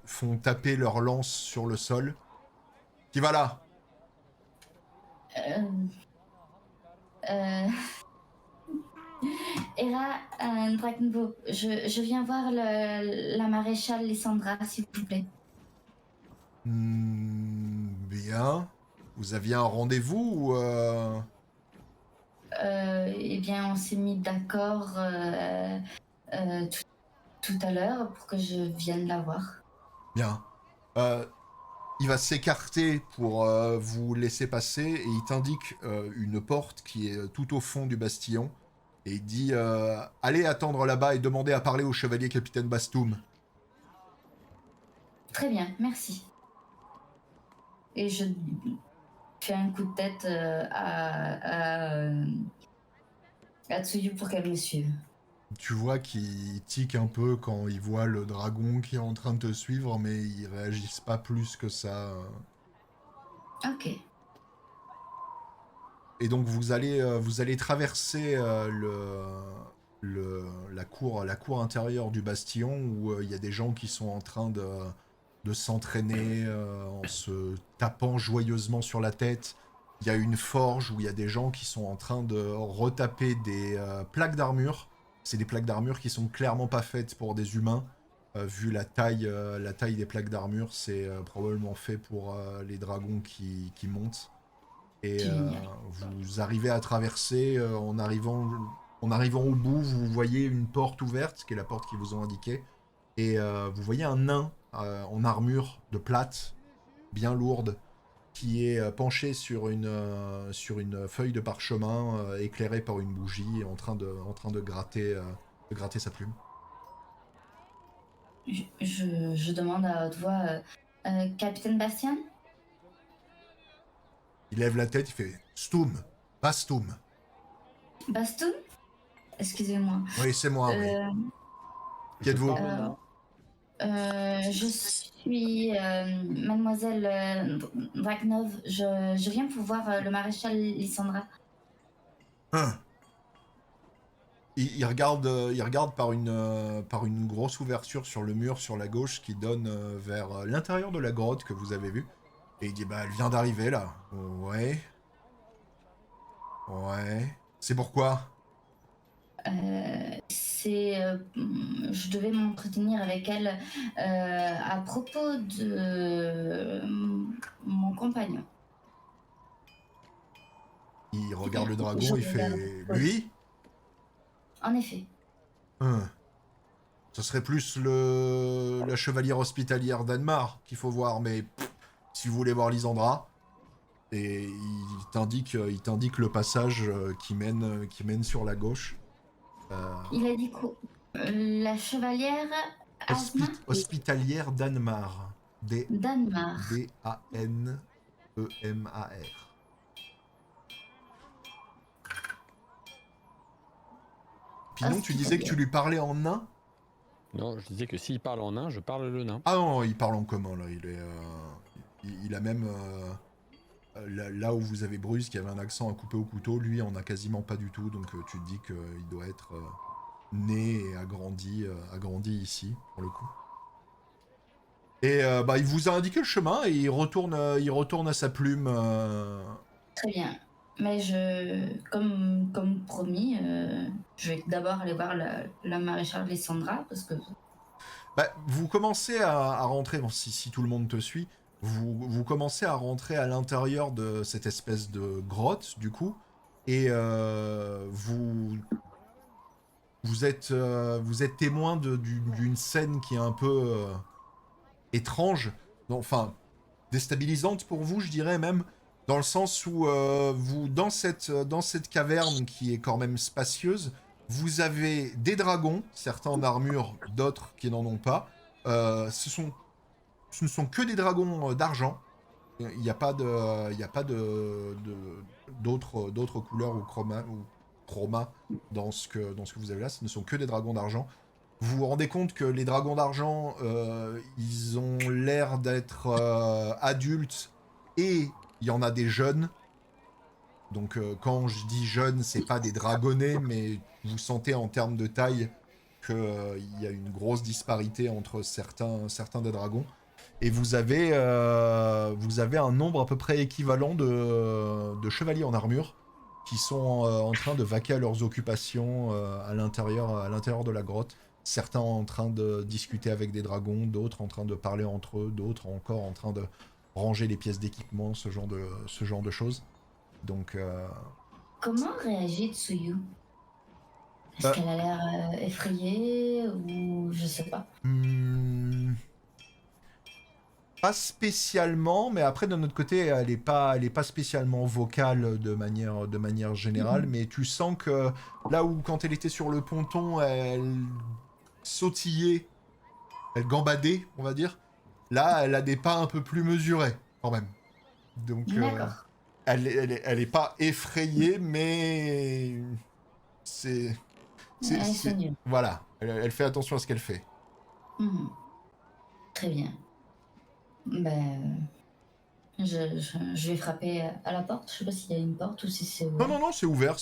Speaker 1: font taper leur lance sur le sol. Qui va là?
Speaker 5: Euh, euh, Hera, Drakenbo, je viens voir la maréchale Lysandra, s'il vous plaît.
Speaker 1: Bien. Vous aviez un rendez-vous ou
Speaker 5: Eh bien, on s'est mis d'accord tout à l'heure pour que je vienne la voir.
Speaker 1: Bien. Euh, il va s'écarter pour vous laisser passer et il t'indique une porte qui est tout au fond du bastion. Et il dit allez attendre là-bas et demandez à parler au chevalier capitaine Bastoum.
Speaker 5: Très bien, merci. Et je fais un coup de tête à Tsuyu pour qu'elle me suive.
Speaker 1: Tu vois qu'il tique un peu quand il voit le dragon qui est en train de te suivre, mais ils réagissent pas plus que ça.
Speaker 5: Ok.
Speaker 1: Et donc vous allez traverser la cour intérieure du bastion où il y a des gens qui sont en train de s'entraîner en se tapant joyeusement sur la tête. Il y a une forge où il y a des gens qui sont en train de retaper des plaques d'armure. C'est des plaques d'armure qui sont clairement pas faites pour des humains. Vu la taille des plaques d'armure, c'est probablement fait pour les dragons qui montent. Et
Speaker 5: Génial.
Speaker 1: vous arrivez à traverser en arrivant au bout, vous voyez une porte ouverte, qui est la porte qu'ils vous ont indiquée. Et vous voyez un nain en armure de plate, bien lourde, qui est penché sur une feuille de parchemin éclairée par une bougie, en train de gratter sa plume.
Speaker 5: Je demande à haute voix, Capitaine Bastien?
Speaker 1: Il lève la tête, il fait Stoum, pas Stoum.
Speaker 5: Bastoun? Excusez-moi.
Speaker 1: Oui, c'est moi, oui.
Speaker 5: Euh,
Speaker 1: Qui êtes-vous?
Speaker 5: Je suis mademoiselle Draknov. Je viens pour voir le maréchal Lysandra.
Speaker 1: Hein. Il regarde par une grosse ouverture sur le mur sur la gauche qui donne vers l'intérieur de la grotte que vous avez vue. Et il dit bah elle vient d'arriver là. Ouais. Ouais. C'est pourquoi?
Speaker 5: Je devais m'entretenir avec elle à propos de mon compagnon.
Speaker 1: Il regarde le dragon,
Speaker 5: Je
Speaker 1: il
Speaker 5: regarde.
Speaker 1: fait
Speaker 5: Oui.
Speaker 1: lui?
Speaker 5: En effet.
Speaker 1: Hein. Ce serait plus la chevalière hospitalière d'Anmar qu'il faut voir, mais si vous voulez voir Lysandra, et il t'indique le passage qui mène sur la gauche.
Speaker 5: Il a dit quoi? La chevalière Asma
Speaker 1: Hospitalière d'Anmar.
Speaker 5: Danemark.
Speaker 1: D-A-N-E-M-A-R. Puis non, tu disais que tu lui parlais en nain?
Speaker 4: Non, je disais que s'il parle en nain, je parle le nain.
Speaker 1: Ah non, il parle en commun là. Il a même là où vous avez Bruce qui avait un accent à couper au couteau, lui en a quasiment pas du tout. Donc tu te dis qu'il doit être né et agrandi ici pour le coup. Et bah il vous a indiqué le chemin et il retourne à sa plume.
Speaker 5: Très bien. Mais comme promis, je vais d'abord aller voir la maréchale Lysandra parce que
Speaker 1: Bah, vous commencez à rentrer, bon, si tout le monde te suit, vous commencez à rentrer à l'intérieur de cette espèce de grotte, du coup, et vous êtes témoin d'une scène qui est un peu étrange, enfin déstabilisante pour vous, je dirais même, dans le sens où vous, dans cette caverne qui est quand même spacieuse, vous avez des dragons, certains en armure, d'autres qui n'en ont pas. Ce ne sont que des dragons d'argent. Il n'y a pas d'autres couleurs ou chroma dans ce que vous avez là. Ce ne sont que des dragons d'argent. Vous vous rendez compte que les dragons d'argent, ils ont l'air d'être adultes et il y en a des jeunes. Donc quand je dis jeunes, c'est pas des dragonnés, mais vous sentez en termes de taille qu'il y a une grosse disparité entre certains des dragons. Et vous avez un nombre à peu près équivalent de chevaliers en armure qui sont en train de vaquer à leurs occupations à l'intérieur de la grotte. Certains en train de discuter avec des dragons, d'autres en train de parler entre eux, d'autres encore en train de ranger les pièces d'équipement, ce genre de choses. Donc,
Speaker 5: Comment réagit Tsuyu? Est-ce qu'elle a l'air effrayée ou je sais pas?
Speaker 1: Pas spécialement, mais après d'un autre côté, elle est pas spécialement vocale de manière générale, mais tu sens que là où quand elle était sur le ponton, elle sautillait, elle gambadait, on va dire. Là, elle a des pas un peu plus mesurés, quand même. Donc,
Speaker 5: D'accord.
Speaker 1: elle est pas effrayée, mais c'est voilà, elle fait attention à ce qu'elle fait.
Speaker 5: Très bien. Ben, je vais frapper à la porte. Je sais pas s'il y a une porte ou si c'est ouvert.
Speaker 1: Non, c'est ouvert.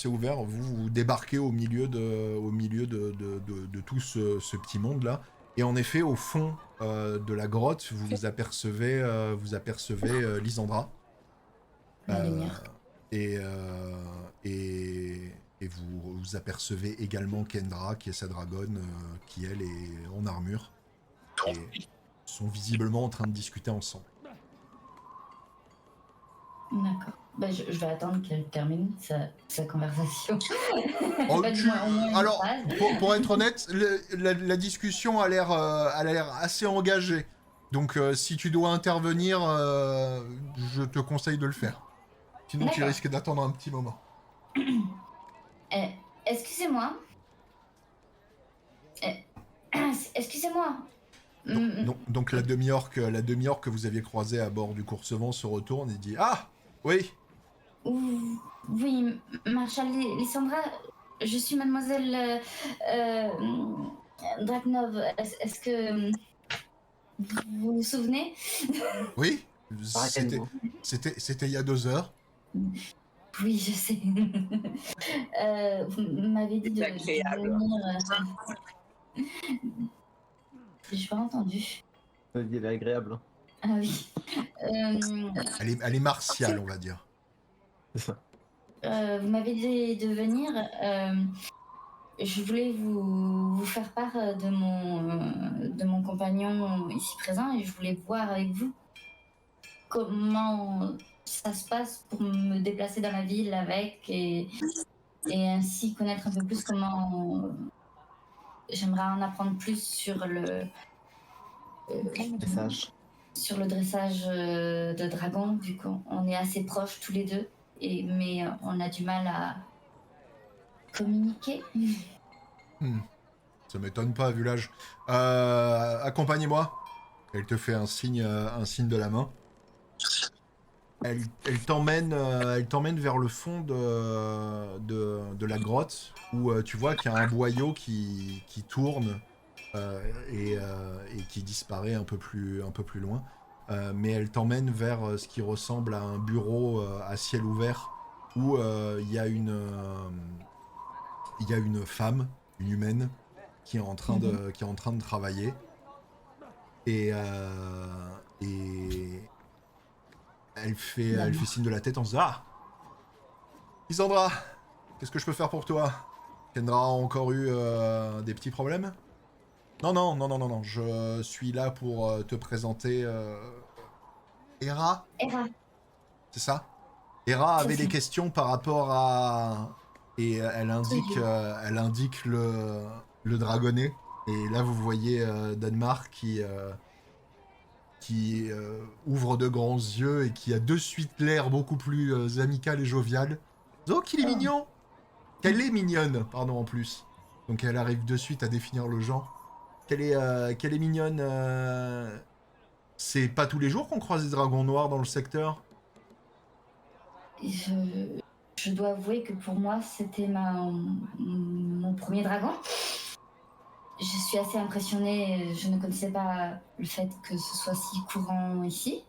Speaker 1: Vous débarquez au milieu de tout ce petit monde-là. Et en effet, au fond de la grotte, vous apercevez Lysandra.
Speaker 5: La lumière.
Speaker 1: Et vous apercevez également Kendra, qui est sa dragonne, qui elle est en armure. Et sont visiblement en train de discuter ensemble.
Speaker 5: D'accord. Ben, je vais attendre qu'elle termine sa conversation.
Speaker 1: Oh,
Speaker 5: Pas du moins, au moins une
Speaker 1: alors,
Speaker 5: phrase.
Speaker 1: pour être honnête, la discussion a l'air assez engagée. Donc, si tu dois intervenir, je te conseille de le faire. Sinon, tu
Speaker 5: D'accord.
Speaker 1: risques d'attendre un petit moment.
Speaker 5: Excusez-moi. Excusez-moi.
Speaker 1: Donc la demi-orque que vous aviez croisée à bord du Courcevent se retourne et dit « Ah, oui !»
Speaker 5: Oui, Marshal Lysandra, je suis mademoiselle Draknov. Est-ce que vous vous souvenez?
Speaker 1: Oui, c'était il y a 2 heures.
Speaker 5: Oui, je sais. Vous m'avez dit de venir... J'ai pas entendu.
Speaker 3: Elle est agréable. Hein.
Speaker 5: Ah oui.
Speaker 1: Elle est martiale, on va dire.
Speaker 3: C'est ça.
Speaker 5: Vous m'avez dit de venir. Je voulais vous faire part de mon compagnon ici présent et je voulais voir avec vous comment ça se passe pour me déplacer dans la ville avec et ainsi connaître un peu plus comment... J'aimerais en apprendre plus sur le
Speaker 3: Dressage.
Speaker 5: Sur le dressage de dragons, vu qu'on est assez proches tous les deux, mais on a du mal à communiquer.
Speaker 1: Ça m'étonne pas, vu l'âge. Accompagnez-moi. Elle te fait un signe de la main. Elle t'emmène vers le fond de la grotte, où tu vois qu'il y a un boyau qui tourne et qui disparaît un peu plus loin. Mais elle t'emmène vers ce qui ressemble à un bureau à ciel ouvert, où il y a une femme, une humaine, qui est en train de travailler. Et elle fait signe de la tête en se disant « Ah, Lysandra, qu'est-ce que je peux faire pour toi? Kendra a encore eu des petits problèmes? » Non, je suis là pour te présenter Hera.
Speaker 5: Hera.
Speaker 1: C'est ça? Hera avait
Speaker 5: C'est
Speaker 1: des
Speaker 5: ça.
Speaker 1: questions par rapport à et elle indique le dragonnet. Et là, vous voyez Danemark qui ouvre de grands yeux et qui a de suite l'air beaucoup plus amical et jovial. Oh, qu'il est mignon! Qu'elle est mignonne, pardon, en plus. Donc elle arrive de suite à définir le genre. Qu'elle est mignonne. C'est pas tous les jours qu'on croise des dragons noirs dans le secteur.
Speaker 5: Je, je dois avouer que pour moi, c'était mon premier dragon. Je suis assez impressionnée, je ne connaissais pas le fait que ce soit si courant ici.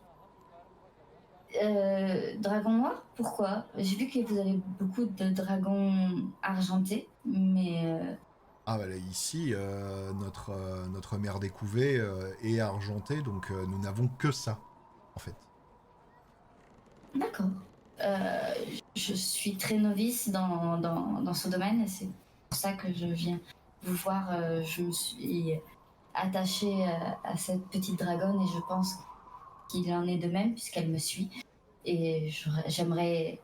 Speaker 5: Dragon noir, pourquoi? J'ai vu que vous avez beaucoup de dragons argentés, mais
Speaker 1: Ah bah là, ici, notre mère des couvées est argentée, donc nous n'avons que ça, en fait.
Speaker 5: d'accord. Euh, je suis très novice dans ce domaine et c'est pour ça que je viens vous voir. Je me suis attachée à cette petite dragonne et je pense qu'il en est de même puisqu'elle me suit. Et j'aimerais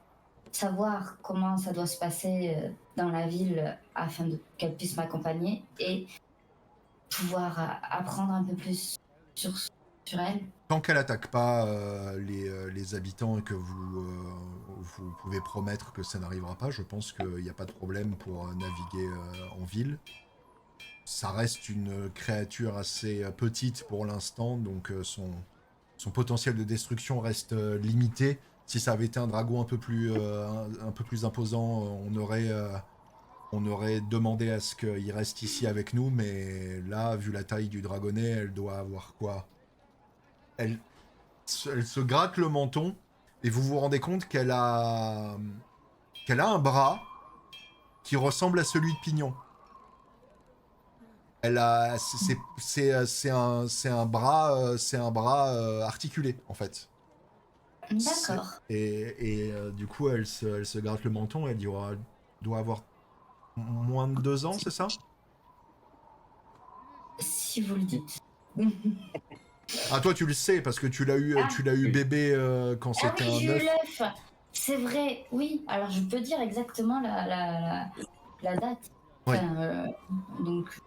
Speaker 5: savoir comment ça doit se passer dans la ville afin qu'elle puisse m'accompagner et pouvoir apprendre un peu plus sur elle.
Speaker 1: Tant qu'elle attaque pas les habitants et que vous pouvez promettre que ça n'arrivera pas, je pense qu'il n'y a pas de problème pour naviguer en ville. Ça reste une créature assez petite pour l'instant, donc son potentiel de destruction reste limité. Si ça avait été un dragon un peu plus imposant, on aurait demandé à ce qu'il reste ici avec nous, mais là, vu la taille du dragonnet, elle doit avoir quoi? Elle se gratte le menton, et vous vous rendez compte qu'elle a un bras qui ressemble à celui de Pignon. Elle a, c'est un bras articulé en fait.
Speaker 5: D'accord.
Speaker 1: Et du coup, elle se gratte le menton. Elle doit avoir moins de 2 ans, c'est ça?
Speaker 5: Si vous le dites.
Speaker 1: Ah, toi, tu le sais parce que tu l'as eu bébé quand
Speaker 5: Ah
Speaker 1: c'était
Speaker 5: oui,
Speaker 1: un
Speaker 5: j'ai eu
Speaker 1: œuf.
Speaker 5: l'œuf. C'est vrai, oui. Alors je peux dire exactement la date.
Speaker 1: Oui.
Speaker 5: Enfin, donc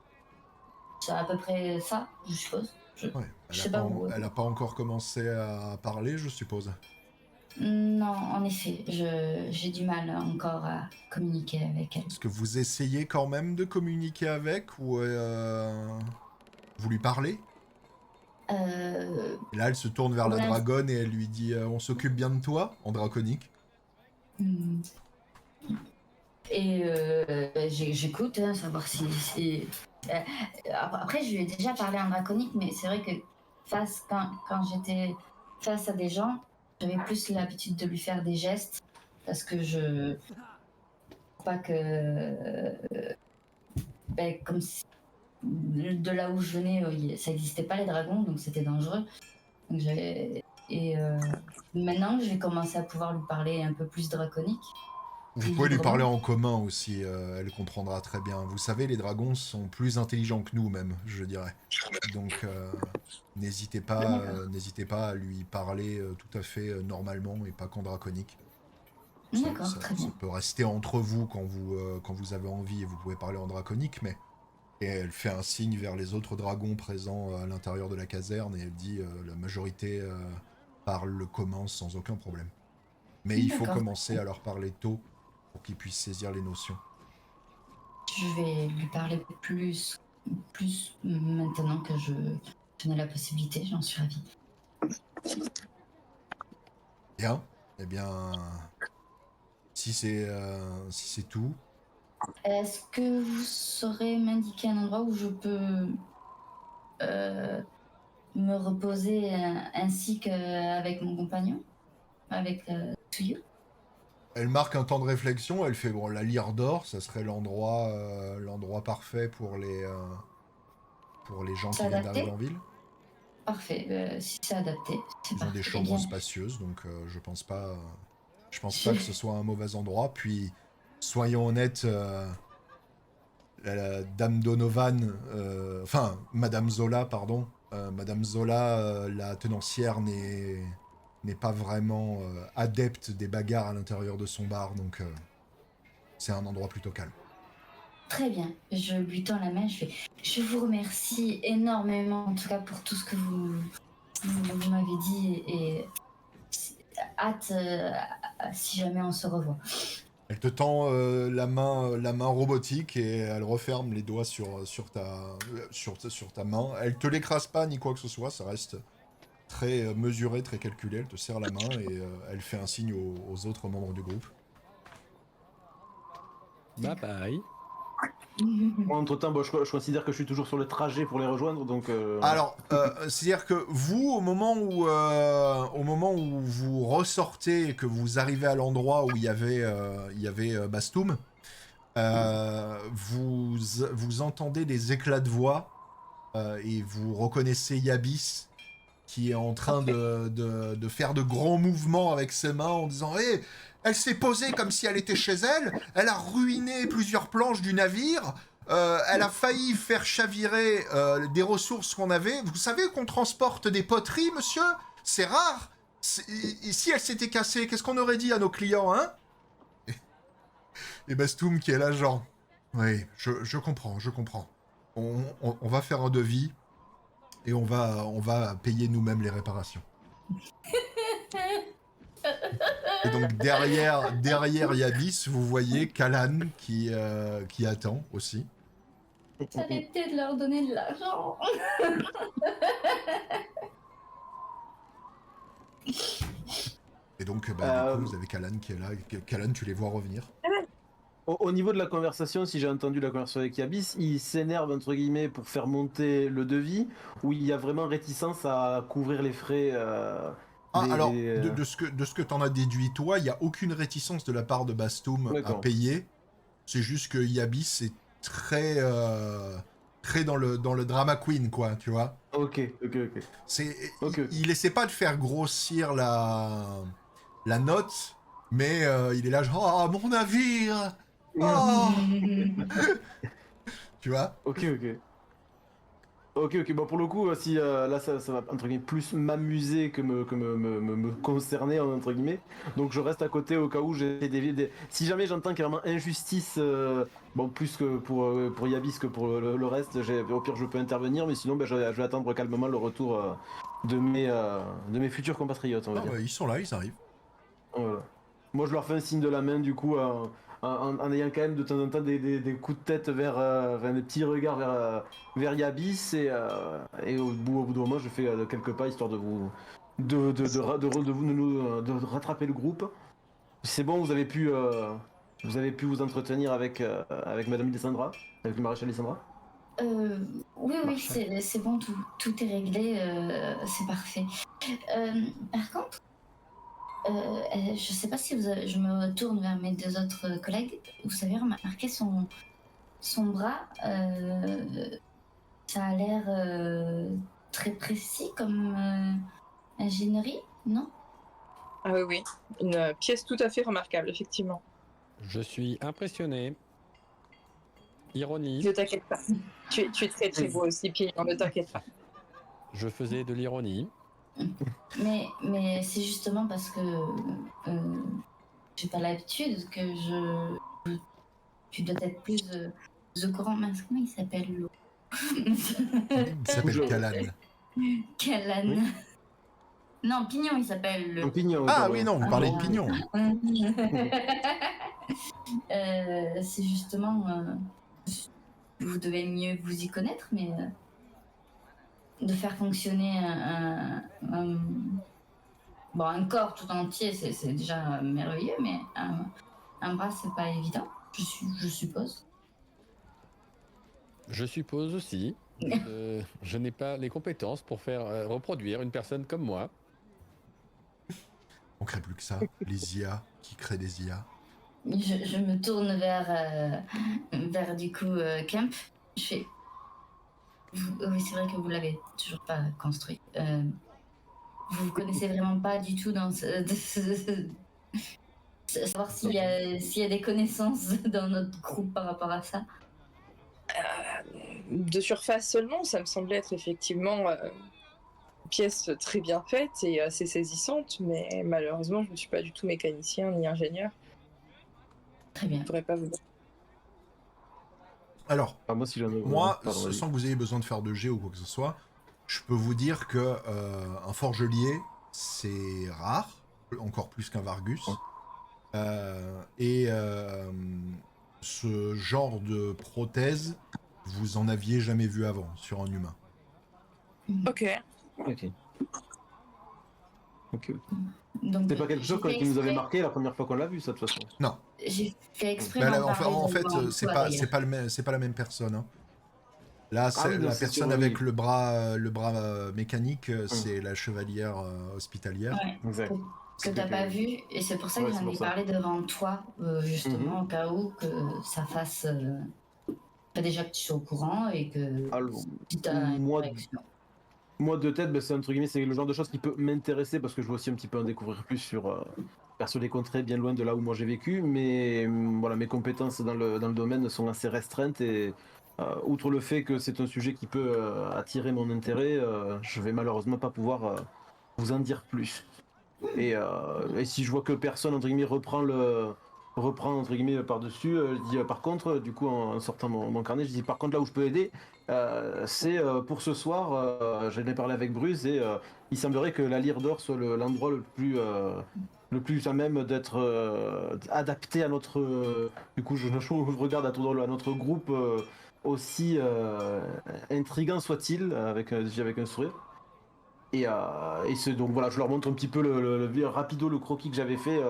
Speaker 5: c'est à peu près ça, je suppose.
Speaker 1: Ouais.
Speaker 5: Je sais pas où.
Speaker 1: Elle a pas encore commencé à parler, je suppose.
Speaker 5: Non, en effet, j'ai du mal encore à communiquer avec elle.
Speaker 1: Est-ce que vous essayez quand même de communiquer avec ou vous lui parlez? Et là, elle se tourne vers la
Speaker 5: Ouais.
Speaker 1: dragonne et elle lui dit on s'occupe bien de toi en draconique.
Speaker 5: Hmm. Et j'écoute, hein, savoir si après, je lui ai déjà parlé en draconique, mais c'est vrai que quand j'étais face à des gens, j'avais plus l'habitude de lui faire des gestes parce que je crois que comme de là où je venais, ça n'existait pas les dragons, donc c'était dangereux. Donc maintenant que j'ai commencé à pouvoir lui parler un peu plus draconique.
Speaker 1: Vous pouvez lui parler en commun aussi, elle comprendra très bien. Vous savez, les dragons sont plus intelligents que nous même, je dirais. Donc n'hésitez pas à lui parler tout à fait normalement et pas qu'en draconique.
Speaker 5: D'accord, très bien.
Speaker 1: Ça peut rester entre vous quand vous avez envie et vous pouvez parler en draconique, mais... Et elle fait un signe vers les autres dragons présents à l'intérieur de la caserne et elle dit la majorité parle le commun sans aucun problème. Mais il faut commencer à leur parler tôt pour qu'ils puissent saisir les notions.
Speaker 5: Je vais lui parler plus maintenant que j'en ai la possibilité, j'en suis ravie.
Speaker 1: Bien, eh bien, si c'est tout,
Speaker 5: Est-ce que vous saurez m'indiquer un endroit où je peux me reposer ainsi qu'avec mon compagnon, avec Tsuyu?
Speaker 1: elle marque un temps de réflexion, elle fait bon, la lyre d'or, ça serait l'endroit parfait pour les gens qui viennent d'arriver en ville.
Speaker 5: Parfait, si c'est adapté, c'est
Speaker 1: Ils ont des chambres spacieuses, donc je pense pas que ce soit un mauvais endroit. Puis, soyons honnêtes, la Dame Donovan, Madame Zola, pardon, Madame Zola, la tenancière n'est pas vraiment adepte des bagarres à l'intérieur de son bar, donc c'est un endroit plutôt calme.
Speaker 5: Très bien. Je lui tends la main. Je vous remercie énormément, en tout cas pour tout ce que vous m'avez dit et hâte si jamais on se revoit.
Speaker 1: Elle te tend la main robotique et elle referme les doigts sur ta main. Elle te l'écrase pas ni quoi que ce soit, ça reste très mesuré, très calculé. Elle te serre la main et elle fait un signe aux autres membres du groupe.
Speaker 4: Bye bye.
Speaker 3: Moi, entre-temps, je considère que je suis toujours sur le trajet pour les rejoindre, donc...
Speaker 1: Alors, c'est-à-dire que vous, au moment où vous ressortez et que vous arrivez à l'endroit où il y avait Bastoum, vous entendez des éclats de voix et vous reconnaissez Yabis qui est en train de faire de grands mouvements avec ses mains en disant hey, elle s'est posée comme si elle était chez elle, elle a ruiné plusieurs planches du navire, elle a failli faire chavirer des ressources qu'on avait. Vous savez qu'on transporte des poteries, monsieur? C'est rare. Et si elle s'était cassée, qu'est-ce qu'on aurait dit à nos clients, hein? Et Bastoum qui est là, genre... Oui, je comprends. On va faire un devis et on va payer nous-mêmes les réparations. Et donc derrière Yabis, vous voyez Kalan qui attend aussi.
Speaker 5: Arrêtez de leur donner de l'argent.
Speaker 1: Et donc, du coup, vous avez Kalan qui est là. Kalan, tu les vois revenir.
Speaker 3: Au niveau de la conversation, si j'ai entendu la conversation avec Yabis, il s'énerve entre guillemets pour faire monter le devis, ou il y a vraiment réticence à couvrir les frais
Speaker 1: de ce que t'en as déduit toi, il n'y a aucune réticence de la part de Bastoum à payer. C'est juste que Yabis est très dans le drama queen, quoi, tu vois.
Speaker 3: Ok.
Speaker 1: Il essaie pas de faire grossir la note, mais il est là genre mon navire. Oh tu vois.
Speaker 3: Ok. Bon, pour le coup, si là ça va entre guillemets plus m'amuser que me concerner entre guillemets. Donc je reste à côté au cas où si jamais j'entends qu'il y a vraiment injustice, bon plus que pour Yabis que pour le reste, au pire je peux intervenir, mais sinon je vais attendre calmement le retour de mes futurs compatriotes. On va dire.
Speaker 1: Ils sont là, ils arrivent.
Speaker 3: Voilà. Moi je leur fais un signe de la main du coup. En ayant quand même de temps en temps des coups de tête vers des petits regards vers Yabis et au bout d'un moment je fais quelques pas histoire de rattraper le groupe. C'est bon, vous avez pu vous entretenir avec Madame Lysandra, avec le maréchal Lysandra.
Speaker 5: Oui, c'est bon, tout est réglé, c'est parfait. Par contre, je sais pas si je me tourne vers mes deux autres collègues. Vous avez remarqué son bras, ça a l'air très précis comme ingénierie, non?
Speaker 2: Ah oui, une pièce tout à fait remarquable, effectivement.
Speaker 4: Je suis impressionné. Ironie.
Speaker 2: Ne t'inquiète pas. Tu es très très beau aussi, Pignon, ne t'inquiète pas.
Speaker 4: Je faisais de l'ironie.
Speaker 5: Mais c'est justement parce que j'ai pas l'habitude que tu dois être plus au courant. Mince, comment il s'appelle l'eau?
Speaker 1: Il s'appelle Kalan.
Speaker 5: Kalan.
Speaker 3: Oui.
Speaker 5: Non, Pignon il s'appelle.
Speaker 3: Pignon.
Speaker 1: Ah oui, non, vous parlez de Pignon.
Speaker 5: C'est justement. Vous devez mieux vous y connaître, mais de faire fonctionner un corps tout entier, c'est déjà merveilleux, mais un bras, c'est pas évident, je suppose.
Speaker 4: Je suppose aussi. Je n'ai pas les compétences pour faire reproduire une personne comme moi.
Speaker 1: On crée plus que ça. Les IA qui créent des IA.
Speaker 5: Je me tourne vers du coup Kemp. Je fais. Oui, c'est vrai que vous l'avez toujours pas construit. Vous connaissez vraiment pas du tout dans savoir s'il y a des connaissances dans notre groupe par rapport à ça.
Speaker 2: De surface seulement, ça me semblait être effectivement une pièce très bien faite et assez saisissante, mais malheureusement, je ne suis pas du tout mécanicien ni ingénieur.
Speaker 5: Très bien.
Speaker 2: Je pourrais pas vous dire.
Speaker 1: Alors,
Speaker 3: Ah, moi, si j'en ai.
Speaker 1: moi,
Speaker 3: Pardon, vas-y.
Speaker 1: sans que vous ayez besoin de faire de jet ou quoi que ce soit, je peux vous dire que un forgelier, c'est rare, encore plus qu'un Vargus.
Speaker 3: Ouais.
Speaker 1: Ce genre de prothèse, vous en aviez jamais vu avant sur un humain.
Speaker 2: Ok.
Speaker 3: Ok. Ok.
Speaker 5: Donc,
Speaker 3: C'est pas quelque
Speaker 5: j'ai
Speaker 3: chose
Speaker 5: fait
Speaker 3: qui nous avait
Speaker 5: exprès-
Speaker 3: marqué la première fois qu'on l'a vu, ça, de toute façon.
Speaker 1: Non.
Speaker 5: J'ai fait exprès
Speaker 1: Bah,
Speaker 5: d'en
Speaker 1: là,
Speaker 5: parler
Speaker 1: en fait,
Speaker 5: devant
Speaker 1: c'est
Speaker 5: toi,
Speaker 1: pas,
Speaker 5: d'ailleurs.
Speaker 1: c'est pas la même personne. Hein. Là,
Speaker 3: Ah oui, non,
Speaker 1: la
Speaker 3: c'est sûr,
Speaker 1: personne
Speaker 3: oui.
Speaker 1: avec le bras mécanique, c'est la chevalière hospitalière.
Speaker 5: Ouais.
Speaker 3: Exact.
Speaker 5: Que t'as pas vu, et c'est pour ça que
Speaker 3: Ouais, c'est
Speaker 5: j'en
Speaker 3: pour
Speaker 5: ai
Speaker 3: ça.
Speaker 5: parlé devant toi, justement,
Speaker 3: Mhm.
Speaker 5: au cas où que ça fasse. Déjà que tu sois au courant et que
Speaker 3: Alors,
Speaker 5: si t'as une
Speaker 3: moi,
Speaker 5: réaction.
Speaker 3: moi, de tête, c'est entre guillemets, c'est le genre de choses qui peut m'intéresser parce que je veux aussi un petit peu en découvrir plus sur des contrées bien loin de là où moi j'ai vécu. Mais voilà, mes compétences dans le domaine sont assez restreintes et outre le fait que c'est un sujet qui peut attirer mon intérêt, je vais malheureusement pas pouvoir vous en dire plus. Et si je vois que personne entre guillemets reprend entre guillemets par-dessus, je dis par contre, du coup en sortant mon carnet, je dis par contre là où je peux aider, c'est pour ce soir, j'en ai parlé avec Bruce et il semblerait que la Lyre d'Or soit l'endroit le plus à même d'être adapté à notre du coup je regarde à à notre groupe aussi intriguant soit-il avec un sourire. Donc voilà, je leur montre un petit peu rapido le croquis que j'avais fait.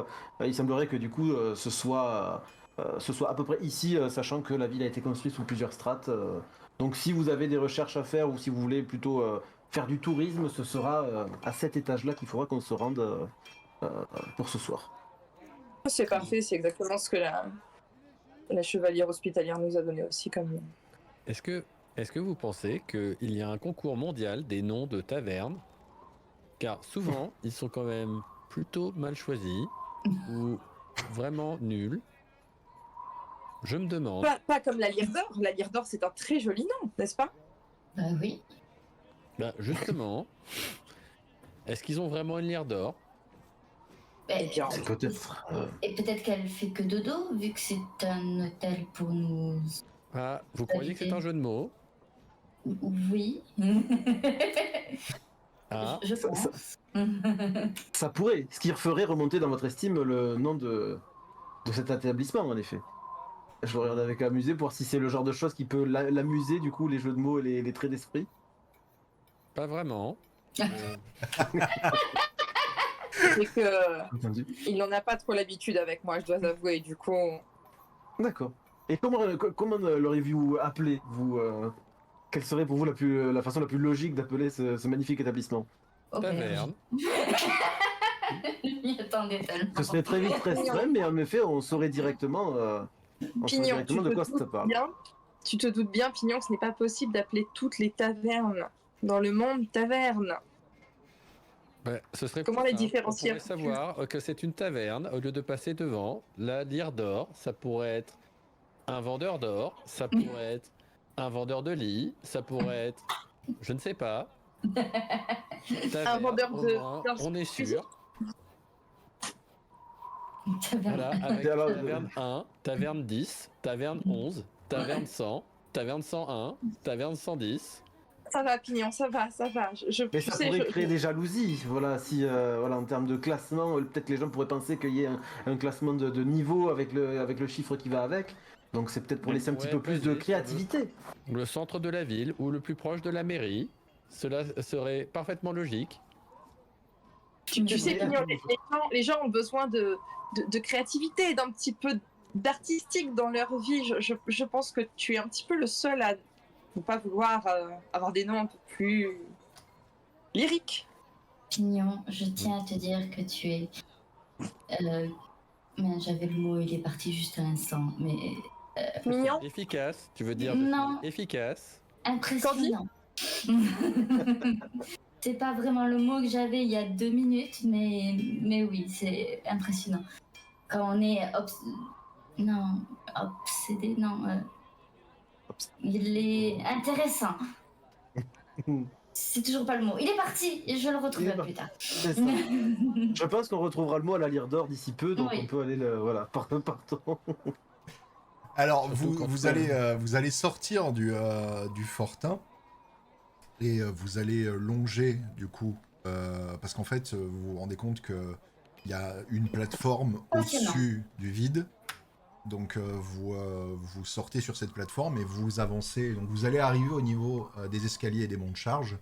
Speaker 3: Il semblerait que du coup ce soit à peu près ici, sachant que la ville a été construite sous plusieurs strates. Donc si vous avez des recherches à faire ou si vous voulez plutôt faire du tourisme, ce sera à cet étage-là qu'il faudra qu'on se rende euh, pour ce soir.
Speaker 2: C'est parfait, c'est exactement ce que la chevalière hospitalière nous a donné aussi comme.
Speaker 4: Est-ce que vous pensez qu'il y a un concours mondial des noms de tavernes? Car souvent, ils sont quand même plutôt mal choisis ou vraiment nuls. Je me demande.
Speaker 2: Pas comme la Lyre d'Or. La Lyre d'Or, c'est un très joli nom, n'est-ce pas?
Speaker 5: Bah oui.
Speaker 4: Bah, justement, est-ce qu'ils ont vraiment une lyre d'or?
Speaker 2: Eh bien,
Speaker 3: C'est peut-être.
Speaker 5: Et peut-être qu'elle fait que dodo, vu que c'est un hôtel pour nous.
Speaker 4: Ah, vous croyez que c'est un jeu de mots?
Speaker 5: Oui.
Speaker 4: Ah,
Speaker 5: Je
Speaker 3: Ça,
Speaker 5: pense.
Speaker 3: ça pourrait, ce qui ferait remonter dans votre estime le nom de cet établissement en effet. Je regarde avec amusé pour voir si c'est le genre de choses qui peut l'amuser, du coup, les jeux de mots et les traits d'esprit.
Speaker 4: pas vraiment.
Speaker 2: c'est que
Speaker 3: Entendu.
Speaker 2: il n'en a pas trop l'habitude avec moi, je dois avouer. Du coup,
Speaker 3: D'accord. Et comment l'auriez-vous appelé, vous quelle serait pour vous la façon la plus logique d'appeler ce magnifique établissement?
Speaker 4: Taverne.
Speaker 5: Je m'y attendais tellement.
Speaker 3: Ce serait très vite restreint, mais en effet, on saurait directement,
Speaker 2: Pignon,
Speaker 3: de quoi ça parle.
Speaker 2: tu te doutes bien, Pignon, que ce n'est pas possible d'appeler toutes les tavernes dans le monde taverne.
Speaker 4: Bah, ce serait
Speaker 2: Comment
Speaker 4: plus
Speaker 2: les
Speaker 4: simple.
Speaker 2: différencier
Speaker 4: On pourrait savoir que c'est une taverne au lieu de passer devant. La lyre d'or, ça pourrait être un vendeur d'or, ça pourrait être un vendeur de lit, ça pourrait être, je ne sais pas.
Speaker 2: Un vendeur
Speaker 4: au
Speaker 2: de.
Speaker 4: moins, on est sûr.
Speaker 5: Taverne.
Speaker 4: Voilà, avec
Speaker 3: Et alors,
Speaker 4: taverne 1, taverne 10, taverne 11, taverne 100, taverne 101, taverne 110.
Speaker 2: Ça va, Pignon, ça va, ça va.
Speaker 3: Mais
Speaker 2: Tu
Speaker 3: ça
Speaker 2: sais,
Speaker 3: pourrait créer des jalousies, voilà, si, voilà, en termes de classement, peut-être que les gens pourraient penser qu'il y ait un classement de niveau avec le chiffre qui va avec. Donc c'est peut-être pour
Speaker 4: On
Speaker 3: laisser un petit
Speaker 4: pourrait
Speaker 3: peu plus de
Speaker 4: baser sur
Speaker 3: créativité.
Speaker 4: le centre de la ville ou le plus proche de la mairie. Cela serait parfaitement logique.
Speaker 2: tu sais, Pignon, les gens ont besoin de créativité, d'un petit peu d'artistique dans leur vie. Je pense que tu es un petit peu le seul à ne pas vouloir avoir des noms un peu plus lyriques.
Speaker 5: Pignon, je tiens à te dire que tu es. Mais j'avais le mot, il est parti juste à l'instant. Mais
Speaker 2: Mignon.
Speaker 4: Efficace, tu veux dire
Speaker 5: Non.
Speaker 4: efficace.
Speaker 5: Impressionnant. C'est pas vraiment le mot que j'avais il y a 2 minutes, mais oui, c'est impressionnant. Quand on est obsédé, non. Il est intéressant. C'est toujours pas le mot. Il est parti, et je le
Speaker 3: Il est
Speaker 5: retrouverai
Speaker 3: parti.
Speaker 5: plus tard.
Speaker 3: C'est ça. Je pense qu'on retrouvera le mot à la lyre d'or d'ici peu, donc
Speaker 5: Oui.
Speaker 3: on peut aller voilà, partons.
Speaker 1: Alors,
Speaker 4: Surtout quand
Speaker 1: vous allez sortir du fortin et vous allez longer, du coup, parce qu'en fait, vous vous rendez compte que il y a une plateforme
Speaker 5: Passionnant.
Speaker 1: au-dessus du vide. Donc, vous sortez sur cette plateforme et vous avancez. Donc, vous allez arriver au niveau des escaliers et des monts de charge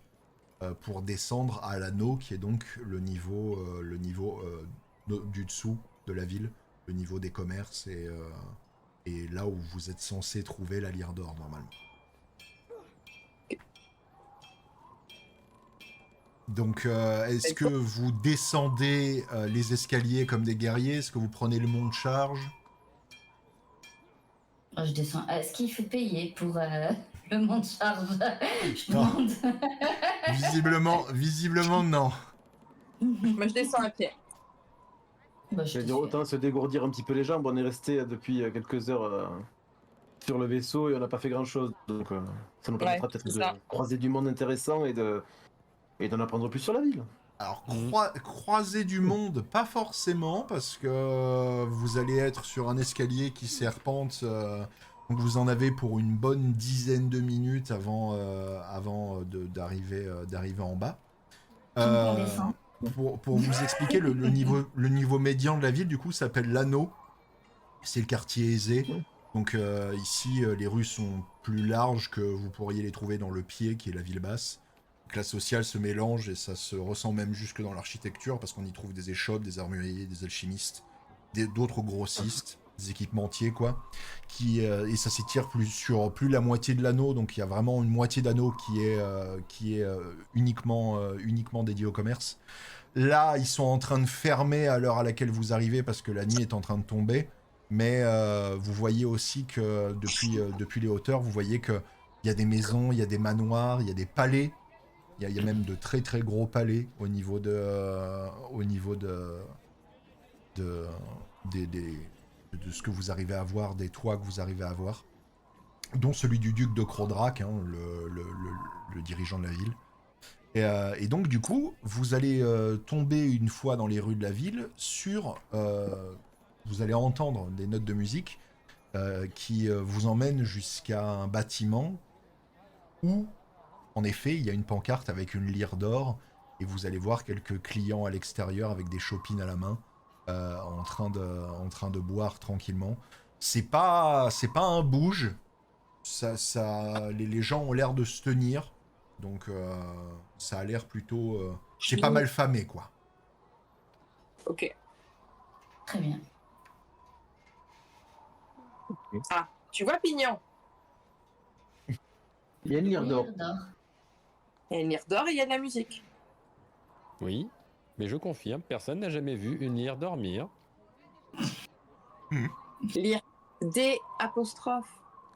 Speaker 1: pour descendre à l'anneau, qui est donc le niveau du dessous de la ville, le niveau des commerces et là où vous êtes censé trouver la lyre d'or normalement. Donc, est-ce que vous descendez les escaliers comme des guerriers? Est-ce que vous prenez le mont de charge?
Speaker 5: Je descends. Est-ce qu'il faut payer pour le monte charge? Je
Speaker 1: Non.
Speaker 5: demande.
Speaker 1: Visiblement non.
Speaker 2: Moi, je descends à pied.
Speaker 5: Bah,
Speaker 3: Je
Speaker 5: je
Speaker 3: vais
Speaker 5: te
Speaker 3: dire
Speaker 5: suis.
Speaker 3: autant se dégourdir un petit peu les jambes. On est resté depuis quelques heures sur le vaisseau et on n'a pas fait grand chose. Donc ça nous permettra
Speaker 2: Ouais,
Speaker 3: peut-être
Speaker 2: c'est
Speaker 3: de
Speaker 2: ça.
Speaker 3: croiser du monde intéressant et d'en apprendre plus sur la ville.
Speaker 1: Alors, croiser du monde, pas forcément, parce que vous allez être sur un escalier qui serpente. Donc vous en avez pour une bonne dizaine de minutes avant d'arriver en bas.
Speaker 5: Donc on descend.
Speaker 1: Pour vous expliquer, le niveau médian de la ville, du coup, s'appelle l'Anneau. C'est le quartier aisé. Donc ici, les rues sont plus larges que vous pourriez les trouver dans le Pied, qui est la ville basse. La classe sociale se mélange et ça se ressent même jusque dans l'architecture, parce qu'on y trouve des échoppes, des armuriers, des alchimistes, d'autres grossistes, des équipementiers, quoi. Et ça s'étire sur plus la moitié de l'anneau, donc il y a vraiment une moitié d'anneau qui est uniquement dédiée au commerce. Là, ils sont en train de fermer à l'heure à laquelle vous arrivez, parce que la nuit est en train de tomber. Mais vous voyez aussi que depuis les hauteurs, vous voyez qu'il y a des maisons, il y a des manoirs, il y a des palais. Il y a même de très très gros palais au niveau de ce que vous arrivez à voir, des toits que vous arrivez à voir, dont celui du duc de Crodrac, hein, le dirigeant de la ville. Et donc du coup, vous allez tomber une fois dans les rues de la ville sur... vous allez entendre des notes de musique qui vous emmènent jusqu'à un bâtiment où, en effet, il y a une pancarte avec une lyre d'or et vous allez voir quelques clients à l'extérieur avec des chopines à la main en train de boire tranquillement. C'est pas un bouge. Les gens ont l'air de se tenir. Donc ça a l'air plutôt... c'est pas mal famé, quoi.
Speaker 2: Ok.
Speaker 5: Très bien.
Speaker 2: Ah, tu vois Pignon?
Speaker 3: Il y a une lyre d'or.
Speaker 2: Il y a une lyre d'or et il y a de la musique.
Speaker 4: Oui, mais je confirme, personne n'a jamais vu une lyre dormir.
Speaker 2: Lyre D apostrophe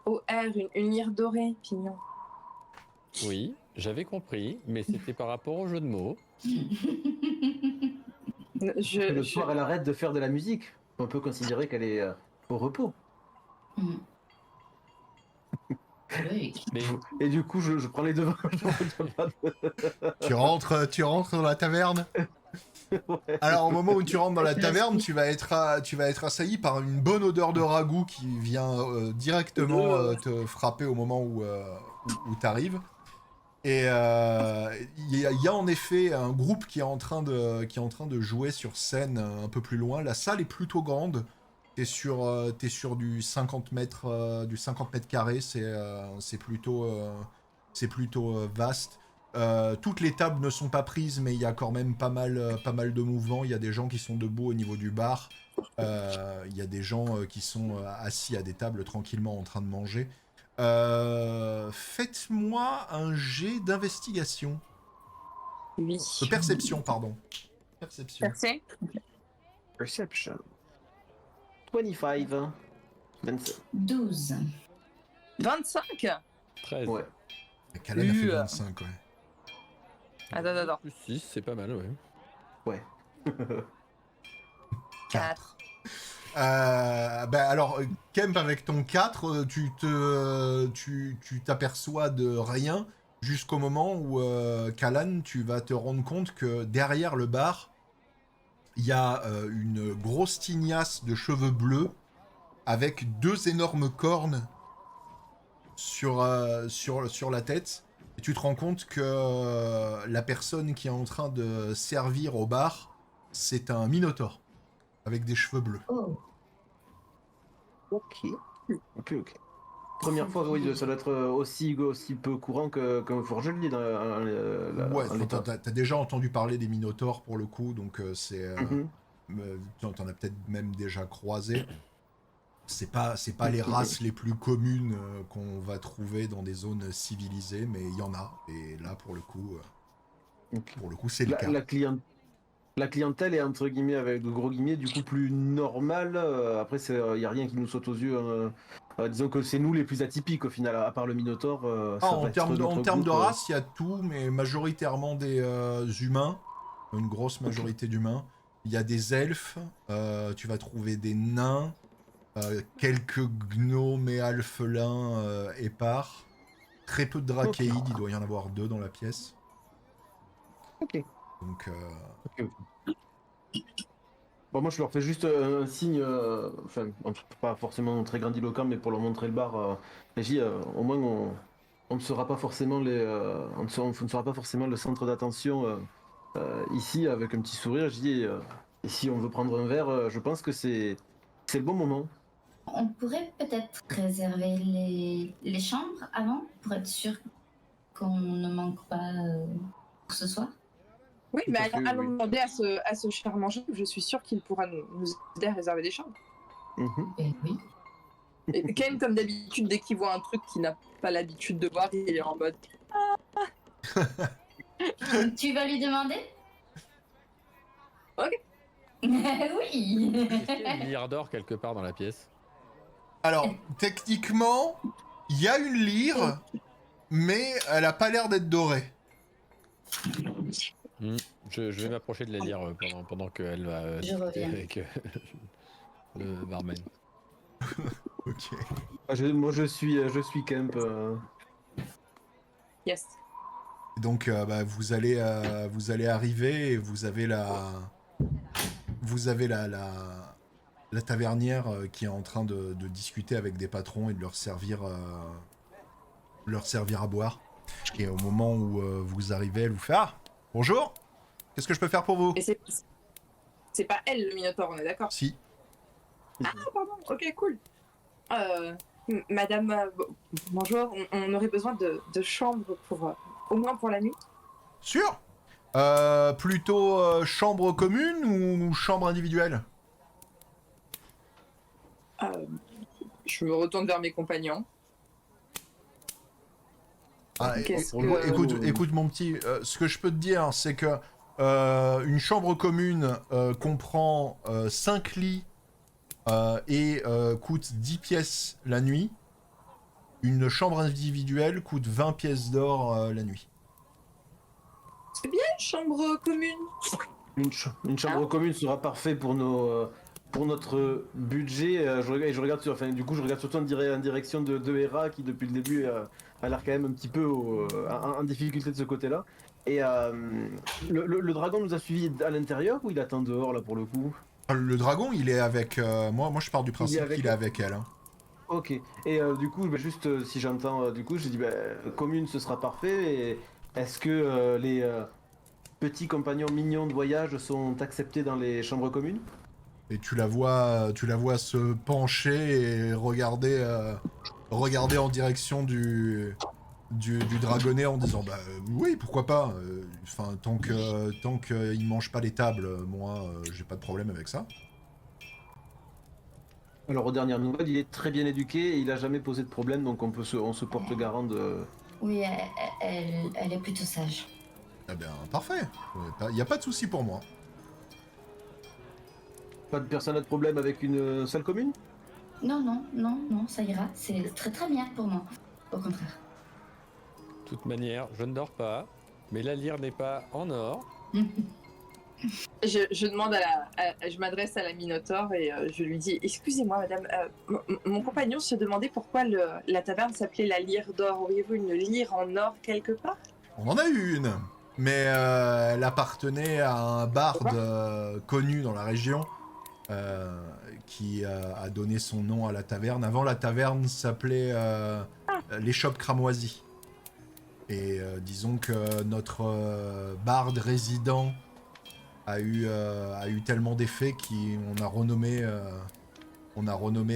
Speaker 2: O-R, une lyre dorée, Pignon.
Speaker 4: Oui, j'avais compris, mais c'était par rapport au jeu de mots.
Speaker 3: Le soir, elle arrête de faire de la musique. On peut considérer qu'elle est au repos.
Speaker 4: Mais
Speaker 3: Et du coup, je prends les devants.
Speaker 1: Tu rentres dans la taverne.
Speaker 3: Ouais.
Speaker 1: Alors au moment où tu rentres dans la taverne, tu vas être assailli par une bonne odeur de ragoût qui vient directement te frapper au moment où tu arrives. Et il y a en effet un groupe qui est en train de jouer sur scène un peu plus loin. La salle est plutôt grande. T'es sur du 50 mètres carrés. C'est plutôt vaste. Toutes les tables ne sont pas prises, mais il y a quand même pas mal de mouvements. Il y a des gens qui sont debout au niveau du bar. Il y a des gens qui sont assis à des tables tranquillement en train de manger. Faites-moi un jet d'investigation.
Speaker 2: Oui.
Speaker 1: De perception, pardon. Perception.
Speaker 2: Merci.
Speaker 3: Perception. 25. 27.
Speaker 5: 12.
Speaker 2: 25.
Speaker 4: 13.
Speaker 3: Ouais.
Speaker 1: Kalan a fait 25, ouais.
Speaker 2: Attends.
Speaker 4: Plus 6, c'est pas mal, ouais.
Speaker 3: Ouais.
Speaker 1: 4. Alors, Kemp, avec ton 4, tu t'aperçois de rien, jusqu'au moment où, Kalan, tu vas te rendre compte que derrière le bar, il y a une grosse tignasse de cheveux bleus avec 2 énormes cornes sur la tête. Et tu te rends compte que la personne qui est en train de servir au bar, c'est un minotaure avec des cheveux bleus.
Speaker 5: Oh,
Speaker 3: Ok. Ok. Première fois, oui, ça doit être aussi peu courant qu'un forgelet dans
Speaker 1: Ouais,
Speaker 3: en l'état.
Speaker 1: t'as déjà entendu parler des minotaures pour le coup, donc
Speaker 3: Mhm.
Speaker 1: t'en as peut-être même déjà croisé. C'est pas les races les plus communes qu'on va trouver dans des zones civilisées, mais il y en a. Et là,
Speaker 3: Ok.
Speaker 1: c'est le
Speaker 3: La,
Speaker 1: cas.
Speaker 3: la client- la clientèle est entre guillemets avec de gros guillemets du coup plus normale. Après, il y a rien qui nous saute aux yeux. Disons que c'est nous les plus atypiques au final, à part le Minotaure,
Speaker 1: Ah,
Speaker 3: ça va être
Speaker 1: en
Speaker 3: notre
Speaker 1: termes de
Speaker 3: groupe.
Speaker 1: race, il y a tout, mais majoritairement des humains, une grosse
Speaker 3: Ok.
Speaker 1: majorité d'humains. Il y a des elfes, tu vas trouver des nains, quelques gnomes et alphelins épars, très peu de
Speaker 3: Ok.
Speaker 1: drachéides, il doit y en avoir 2 dans la pièce.
Speaker 3: Ok.
Speaker 1: Donc,
Speaker 3: Ok. Bon, moi, je leur fais juste un signe, enfin, pas forcément très grandiloquent, mais pour leur montrer le bar. Et je dis, au moins, on ne sera pas forcément on ne sera pas forcément le centre d'attention ici, avec un petit sourire. Je dis, et si on veut prendre un verre, je pense que c'est le bon moment.
Speaker 5: on pourrait peut-être réserver les chambres avant pour être sûr qu'on ne manque pas pour ce soir.
Speaker 2: Oui,
Speaker 3: Tout
Speaker 2: mais
Speaker 3: à fait,
Speaker 2: allons
Speaker 3: oui.
Speaker 2: demander à ce charmant jeune, je suis sûre qu'il pourra nous aider à réserver des chambres.
Speaker 3: Mhm.
Speaker 5: Oui.
Speaker 2: Et Ken, comme d'habitude, dès qu'il voit un truc qu'il n'a pas l'habitude de voir, il est en mode
Speaker 5: Tu vas lui demander?
Speaker 2: Ok.
Speaker 5: Oui.
Speaker 4: Est-ce qu'il y a une lyre d'or quelque part dans la pièce?
Speaker 1: alors, techniquement, il y a une lyre, mais elle a pas l'air d'être dorée.
Speaker 4: Je vais m'approcher de la lyre pendant qu'elle va
Speaker 5: Je
Speaker 4: discuter
Speaker 5: reviens.
Speaker 4: avec le barman.
Speaker 1: Ok.
Speaker 3: Moi, je suis Kemp.
Speaker 2: yes.
Speaker 1: Donc, bah, vous allez arriver et vous avez la tavernière qui est en train de discuter avec des patrons et de leur servir à boire. Et au moment où vous arrivez, elle vous fait « Ah, bonjour, qu'est-ce que je peux faire pour vous
Speaker 2: Et c'est pas elle le Minotaure, on est d'accord? »
Speaker 1: Si.
Speaker 2: Ah, pardon, ok, cool. Madame, bonjour, on aurait besoin de chambres pour, au moins pour la nuit.
Speaker 1: Sûr. Plutôt chambre commune ou chambre individuelle?
Speaker 2: Je me retourne vers mes compagnons.
Speaker 1: Ah,
Speaker 2: Qu'est-ce
Speaker 1: écoute mon petit, ce que je peux te dire, c'est que une chambre commune comprend 5 lits et coûte 10 pièces la nuit. Une chambre individuelle coûte 20 pièces d'or la nuit.
Speaker 2: C'est bien une chambre commune.
Speaker 3: Une chambre commune sera parfait pour pour notre budget. Je regarde du coup, je regarde surtout en direction de Hera qui depuis le début a l'air quand même un petit peu en difficulté de ce côté-là. Et le dragon nous a suivis à l'intérieur ou il attend dehors là pour le coup?
Speaker 1: Le dragon, il est avec moi je pars du
Speaker 3: Il est
Speaker 1: principe
Speaker 3: avec
Speaker 1: qu'il est avec elle. Hein.
Speaker 3: Ok. Et du coup, bah, juste si j'entends, du coup, je dis bah, commune, ce sera parfait. Et est-ce que les petits compagnons mignons de voyage sont acceptés dans les chambres communes?
Speaker 1: Et tu la vois se pencher et regarder en direction du dragonnet en disant bah oui pourquoi pas. Enfin tant que il mange pas les tables, moi j'ai pas de problème avec ça.
Speaker 3: Alors, aux dernières nouvelles, il est très bien éduqué et il a jamais posé de problème, donc on se porte garant de.
Speaker 5: Oui, elle est plutôt sage.
Speaker 1: Eh bien parfait. Il y a pas de souci pour moi.
Speaker 3: Pas de personne n'a de problème avec une salle commune?
Speaker 5: Non, ça ira. C'est très très bien pour moi. Au contraire.
Speaker 4: De toute manière, je ne dors pas, mais la lyre n'est pas en or.
Speaker 2: Je demande je m'adresse à la Minotaure et je lui dis excusez-moi madame, mon compagnon se demandait pourquoi la taverne s'appelait la Lyre d'Or. Auriez-vous une lyre en or quelque part?
Speaker 1: On en a eu une, mais elle appartenait à un barde connu dans la région qui a donné son nom à la taverne. Avant, la taverne s'appelait l'échoppe cramoisie. Et disons que notre barde résident a eu tellement d'effets qu'on a renommé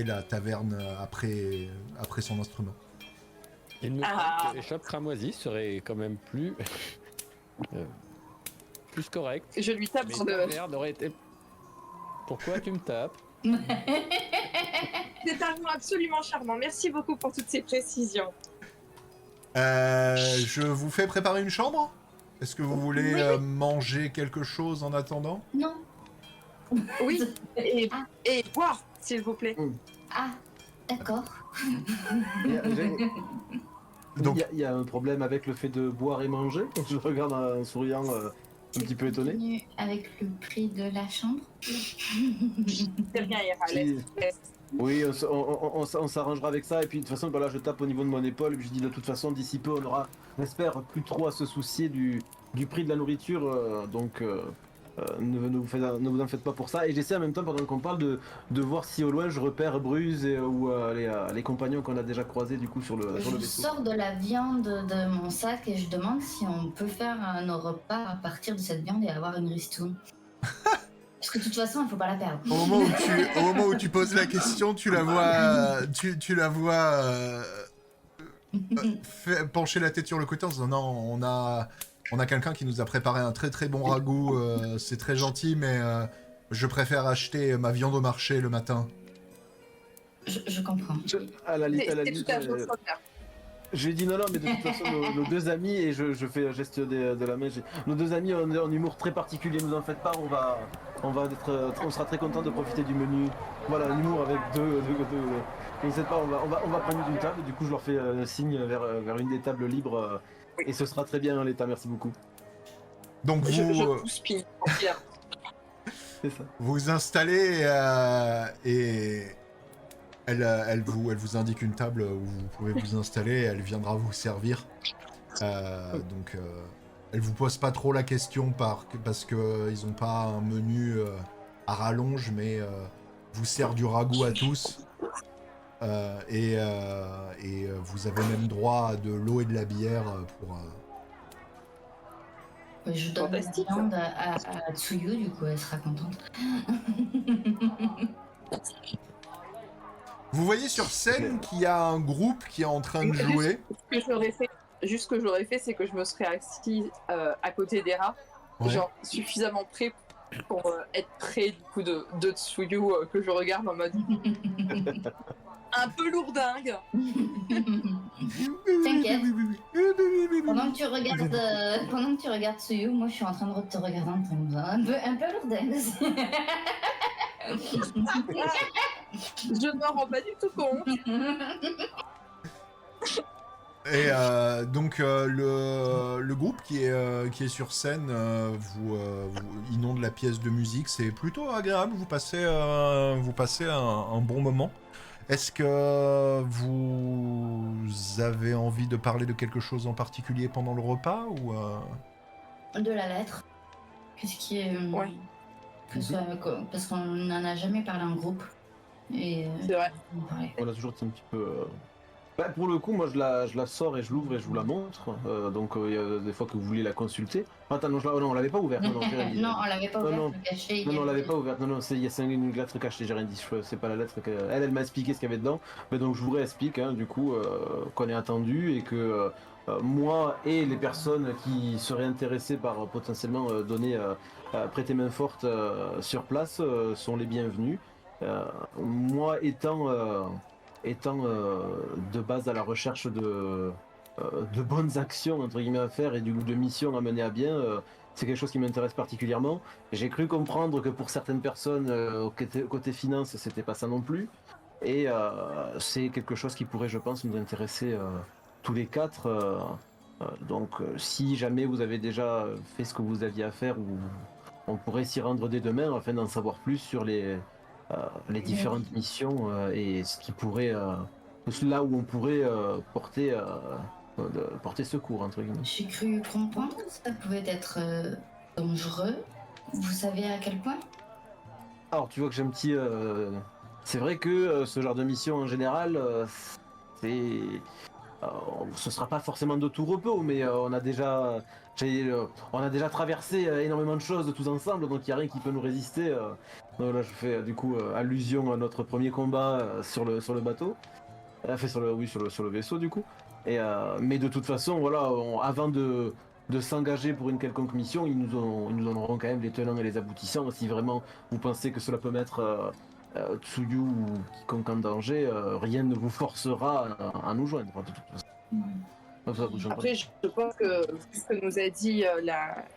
Speaker 1: la taverne après son instrument.
Speaker 4: Il me semble que l'échoppe cramoisie serait quand même plus correct.
Speaker 2: Je lui tape
Speaker 4: Mais
Speaker 2: sur le...
Speaker 4: taverne aurait été... Pourquoi tu me tapes?
Speaker 2: C'est un mot absolument charmant. Merci beaucoup pour toutes ces précisions.
Speaker 1: Je vous fais préparer une chambre? Est-ce que vous voulez
Speaker 5: Oui.
Speaker 1: manger quelque chose en attendant?
Speaker 5: Non.
Speaker 2: Oui, et boire, s'il vous plaît.
Speaker 5: Ah, d'accord.
Speaker 1: Donc-
Speaker 3: Il y a un problème avec le fait de boire et manger. Je regarde en souriant un petit peu étonné.
Speaker 5: Continue avec le prix de la chambre.
Speaker 2: C'est bien, Ira, laisse.
Speaker 3: Oui, on s'arrangera avec ça. Et puis de toute façon, voilà, je tape au niveau de mon épaule. Et puis je dis de toute façon, d'ici peu, on aura, j'espère, plus trop à se soucier du prix de la nourriture. Donc ne vous en faites pas pour ça. Et j'essaie en même temps, pendant qu'on parle, de voir si au loin je repère Bruse ou les compagnons qu'on a déjà croisés du coup sur le
Speaker 5: Je
Speaker 3: vaisseau.
Speaker 5: sors de la viande de mon sac et je demande si on peut faire nos repas à partir de cette viande et avoir une ristourne. Parce que de toute façon, il faut pas la perdre.
Speaker 1: Au moment où tu poses la question, tu la vois, tu la vois pencher la tête sur le côté en se disant non, on a quelqu'un qui nous a préparé un très très bon ragoût, c'est très gentil, mais je préfère acheter ma viande au marché le matin.
Speaker 5: Je comprends.
Speaker 3: À la
Speaker 2: C'est
Speaker 3: limite,
Speaker 2: tout à fait extraordinaire.
Speaker 3: j'ai dit non, mais de toute façon, nos deux amis, et je fais un geste de la main, nos deux amis ont un humour très particulier, ne vous en faites pas, on sera très content de profiter du menu. Voilà, l'humour avec deux. Ne vous en faites pas, on va prendre une table, du coup je leur fais un signe vers une des tables libres, et ce sera très bien en l'état, merci beaucoup.
Speaker 1: Donc
Speaker 2: Je pousse Pini pour dire.
Speaker 3: C'est ça.
Speaker 1: vous installez et elle vous indique une table où vous pouvez vous installer, elle viendra vous servir. Donc elle vous pose pas trop la question parce que ils ont pas un menu à rallonge, mais vous sert du ragoût à tous. Et vous avez même droit à de l'eau et de la bière pour...
Speaker 5: Je donne la
Speaker 2: Fantastique.
Speaker 5: viande à Tsuyu, du coup, elle sera contente.
Speaker 1: Vous voyez sur scène qu'il y a un groupe qui est en train de jouer.
Speaker 2: Ce que j'aurais fait, c'est que je me serais assise à côté des rats,
Speaker 1: Ouais.
Speaker 2: genre suffisamment près pour être près du coup de Tsuyu que je regarde en mode un peu lourdingue.
Speaker 5: T'inquiète. Pendant que tu regardes Tsuyu, moi je suis en train de te regarder en train de un peu lourdingue aussi.
Speaker 2: Je ne m'en rends pas du tout compte.
Speaker 1: Et donc le groupe qui est sur scène vous inonde la pièce de musique, c'est plutôt agréable, vous passez un bon moment. Est-ce que vous avez envie de parler de quelque chose en particulier pendant le repas ou
Speaker 5: De la lettre. Qu'est-ce qui est.
Speaker 2: Ouais.
Speaker 5: Parce qu'on n'en a jamais parlé en groupe. Et.
Speaker 2: C'est vrai.
Speaker 5: on en parlait.
Speaker 3: On a toujours été un petit peu. Bah, pour le coup, moi je la sors et je l'ouvre et je vous la montre. Donc il y a des fois que vous voulez la consulter. Attends, non, on l'avait pas ouverte. Non, j'ai rien dit.
Speaker 5: Non, on l'avait pas
Speaker 3: Non,
Speaker 5: ouvert,
Speaker 3: non.
Speaker 5: le cachet.
Speaker 3: Non, on l'avait pas ouverte. Non, c'est une lettre cachée, j'ai rien dit. C'est pas la lettre elle m'a expliqué ce qu'il y avait dedans. Mais donc je vous réexplique, hein, du coup, qu'on est attendu et que moi et les personnes qui seraient intéressées par potentiellement prêter main forte sur place sont les bienvenus. Moi étant de base à la recherche de bonnes actions entre guillemets à faire et de missions à mener à bien, c'est quelque chose qui m'intéresse particulièrement. J'ai cru comprendre que pour certaines personnes côté finance c'était pas ça non plus, et c'est quelque chose qui pourrait, je pense, nous intéresser tous les quatre. Donc si jamais vous avez déjà fait ce que vous aviez à faire on pourrait s'y rendre dès demain afin d'en savoir plus sur les différentes missions et ce qui pourrait, là où on pourrait porter secours entre guillemets.
Speaker 5: J'ai cru comprendre que ça pouvait être dangereux. Vous savez à quel point?
Speaker 3: Alors tu vois que j'ai un petit... C'est vrai que ce genre de mission en général, ce sera pas forcément de tout repos, mais on a déjà traversé énormément de choses tous ensemble, donc il n'y a rien qui peut nous résister. Donc là je fais du coup allusion à notre premier combat sur le bateau, sur le vaisseau du coup. Mais de toute façon, voilà, avant de s'engager pour une quelconque mission, ils nous donneront quand même les tenants et les aboutissants. Si vraiment vous pensez que cela peut mettre Tsuyu ou quiconque en danger, rien ne vous forcera à nous joindre. De toute façon.
Speaker 2: Après, je pense que ce que nous a dit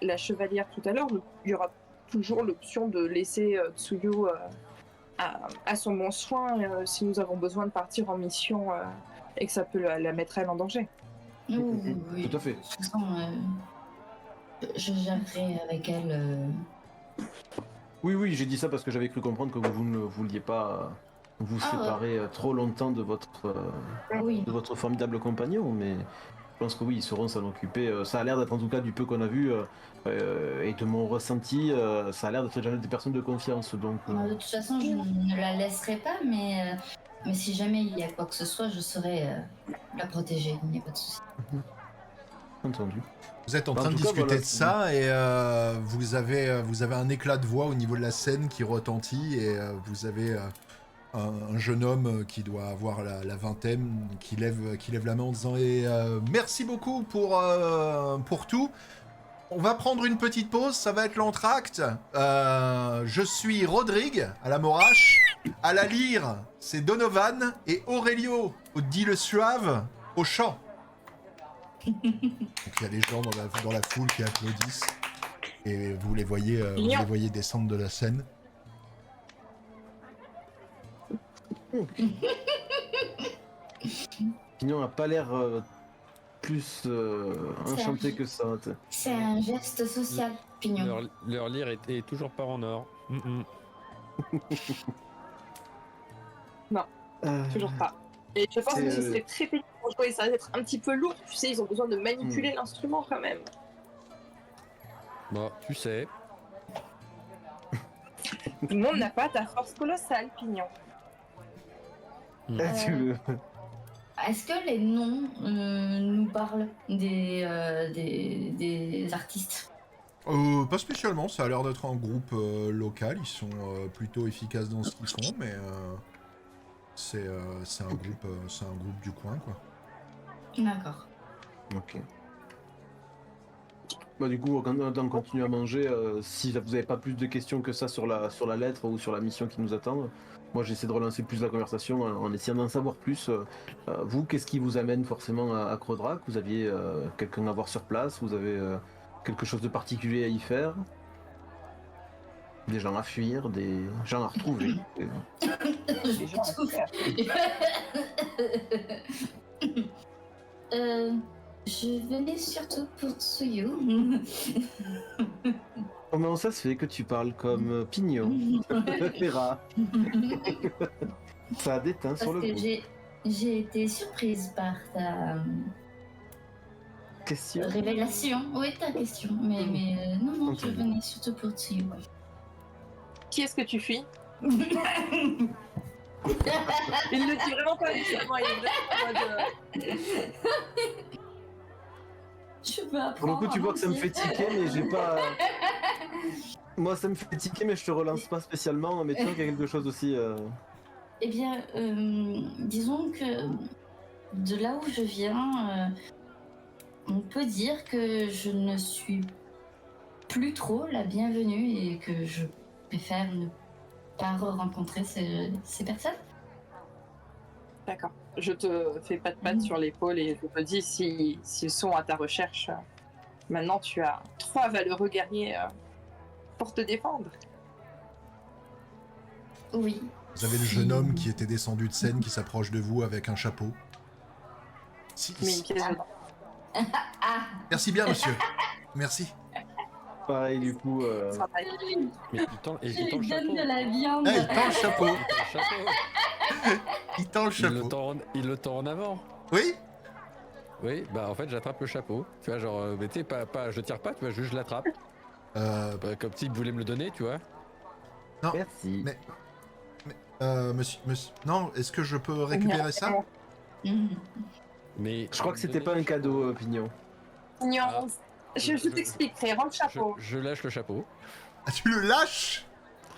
Speaker 2: la chevalière tout à l'heure, il y aura toujours l'option de laisser Tsuyu à son bon soin si nous avons besoin de partir en mission et que ça peut la mettre elle en danger.
Speaker 5: Oui.
Speaker 3: Tout à fait.
Speaker 5: De toute façon, je gérerai avec elle.
Speaker 3: Oui, j'ai dit ça parce que j'avais cru comprendre que vous ne vouliez pas vous séparer trop longtemps de votre formidable compagnon, mais je pense que oui, ils sauront s'en occuper. Ça a l'air d'être en tout cas du peu qu'on a vu et de mon ressenti, ça a l'air d'être des personnes de confiance. Donc,
Speaker 5: De toute façon, je ne la laisserai pas, mais si jamais il y a quoi que ce soit, je saurai la protéger, il n'y a pas de souci.
Speaker 3: Entendu.
Speaker 1: Vous êtes en train de discuter de ça et vous avez un éclat de voix au niveau de la scène qui retentit et vous avez un jeune homme qui doit avoir la vingtaine qui lève la main en disant merci beaucoup pour tout. On va prendre une petite pause, ça va être l'entracte. Je suis Rodrigue à la Morache, à la lyre c'est Donovan et Aurelio dit le suave au chant. Donc il y a des gens dans la foule qui applaudissent et vous les voyez descendre de la scène.
Speaker 3: Pignon n'a pas l'air plus enchanté que ça.
Speaker 5: C'est un geste social, Pignon.
Speaker 4: Leur lyre est toujours pas en or.
Speaker 2: Non, toujours pas. Et je pense que ce serait très pénible pour jouer, ça va être un petit peu lourd, tu sais, ils ont besoin de manipuler l'instrument quand même.
Speaker 4: Bon, tu sais.
Speaker 2: Tout le monde n'a pas ta force colossale, Pignon.
Speaker 5: Est-ce que les noms nous parlent des artistes?
Speaker 1: Pas spécialement, ça a l'air d'être un groupe local, ils sont plutôt efficaces dans ce qu'ils font, mais c'est un groupe du coin, quoi.
Speaker 5: D'accord.
Speaker 3: Ok. Bah du coup, quand on continue à manger, si vous n'avez pas plus de questions que ça sur la lettre ou sur la mission qui nous attend, moi j'essaie de relancer plus la conversation en essayant d'en savoir plus. Vous, qu'est-ce qui vous amène forcément à Crodrac? Vous aviez quelqu'un à voir sur place? Vous avez quelque chose de particulier à y faire? Des gens à fuir? Des gens à retrouver?
Speaker 2: Les gens
Speaker 5: Je venais surtout pour Tsuyu.
Speaker 3: Comment ça se fait que tu parles comme Pignon? Vera. Ça a déteint sur le
Speaker 5: Parce
Speaker 3: coup.
Speaker 5: que j'ai été surprise par ta
Speaker 3: Question.
Speaker 5: révélation. Oui, ta question. Mais non, je venais surtout pour Tsuyu.
Speaker 2: Qui est-ce que tu fuis? Il ne le dit vraiment pas nécessairement, il est vraiment en mode...
Speaker 5: Je peux apprendre.
Speaker 3: Pour le coup, tu vois que ça me fait
Speaker 5: tiquer.
Speaker 3: tiquer, mais j'ai pas. Moi, ça me fait tiquer, mais je te relance pas spécialement. Mais tu vois qu'il y a quelque chose aussi.
Speaker 5: Eh bien, disons que de là où je viens, on peut dire que je ne suis plus trop la bienvenue et que je préfère ne pas rencontrer ces personnes.
Speaker 2: D'accord. Je te fais pas de patte sur l'épaule et je te dis s'ils sont à ta recherche. Maintenant, tu as 3 valeureux guerriers pour te défendre.
Speaker 5: Oui.
Speaker 1: Vous avez le jeune homme qui était descendu de scène qui s'approche de vous avec un chapeau.
Speaker 2: Mais une pièce dedans.
Speaker 5: Ah,
Speaker 1: Merci bien, monsieur. Merci.
Speaker 3: pareil du coup.
Speaker 2: Ça va être-
Speaker 4: Mais il
Speaker 5: Je
Speaker 4: tend le
Speaker 5: lui donne
Speaker 4: chapeau.
Speaker 5: de la viande.
Speaker 1: Ah, il tend le chapeau.
Speaker 4: Il tend le chapeau.
Speaker 1: Il tend le
Speaker 4: Il
Speaker 1: chapeau.
Speaker 4: il le tend en avant.
Speaker 1: Oui.
Speaker 4: Oui, bah en fait j'attrape le chapeau. Tu vois, genre, mais tu sais, pas, je tire pas, tu vois, juste je l'attrape. Comme s'il voulait me le donner, tu vois.
Speaker 3: Merci.
Speaker 1: mais- monsieur, non, est-ce que je peux récupérer ça?
Speaker 5: Mhm.
Speaker 4: Mais
Speaker 3: Je crois que c'était pas un cadeau, Pignon.
Speaker 2: Mignon. Je
Speaker 4: Je-
Speaker 2: t'expliquerai, rends le chapeau.
Speaker 4: Je lâche le chapeau.
Speaker 1: Ah, tu le lâches?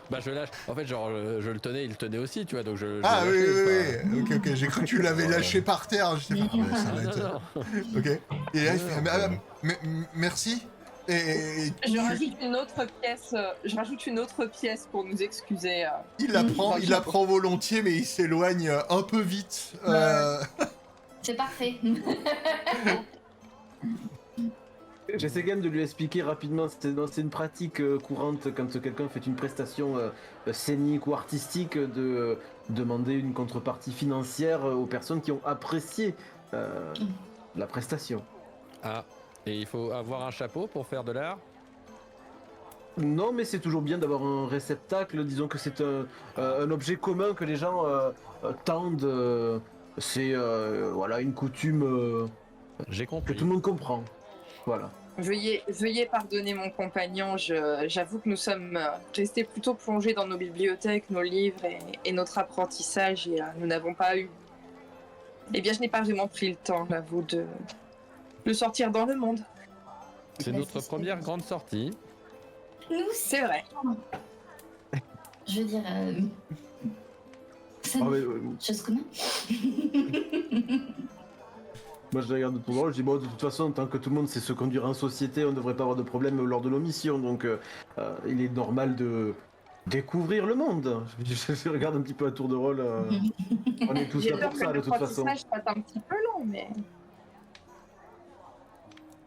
Speaker 4: Bah je lâche. En fait, genre, je le tenais, il le tenait aussi, tu vois, donc je.
Speaker 1: Ah
Speaker 4: l'ai
Speaker 1: oui,
Speaker 4: lâché,
Speaker 1: oui, oui. Ok, ok. J'ai cru que tu l'avais lâché par terre. Je sais pas. Ah, ouais, ça va
Speaker 4: Non,
Speaker 1: être.
Speaker 4: non, non.
Speaker 1: Ok. Et là, il
Speaker 4: Non,
Speaker 1: fait,
Speaker 4: non,
Speaker 1: merci. Et
Speaker 2: Je rajoute une autre pièce. Je rajoute une autre pièce pour nous excuser.
Speaker 1: il la prend volontiers, mais il s'éloigne un peu vite.
Speaker 5: C'est parfait.
Speaker 3: J'essaie quand même de lui expliquer rapidement, c'est une pratique courante quand quelqu'un fait une prestation scénique ou artistique de demander une contrepartie financière aux personnes qui ont apprécié la prestation.
Speaker 4: Ah, et il faut avoir un chapeau pour faire de l'art.
Speaker 3: Non, mais c'est toujours bien d'avoir un réceptacle, disons que c'est un objet commun que les gens tendent, c'est voilà, une coutume
Speaker 4: J'ai
Speaker 3: que
Speaker 4: compris.
Speaker 3: tout le monde comprend. Voilà.
Speaker 2: Veuillez pardonner mon compagnon. J'avoue que nous sommes restés plutôt plongés dans nos bibliothèques, nos livres et notre apprentissage et nous n'avons pas eu. Eh bien, je n'ai pas vraiment pris le temps, j'avoue, de sortir dans le monde.
Speaker 4: C'est notre première grande sortie.
Speaker 5: Nous,
Speaker 2: C'est vrai.
Speaker 5: je veux dire, ça
Speaker 3: Ah, mais,
Speaker 5: chose commune.
Speaker 3: moi je la regarde tout drôle, je dis bon de toute façon tant que tout le monde sait se conduire en société on ne devrait pas avoir de problème lors de nos missions donc il est normal de découvrir le monde. Je regarde un petit peu à tour de rôle, on est tous
Speaker 2: J'ai
Speaker 3: là
Speaker 2: peur
Speaker 3: pour
Speaker 2: que
Speaker 3: ça de toute façon.
Speaker 2: l'apprentissage fasse un petit peu long, mais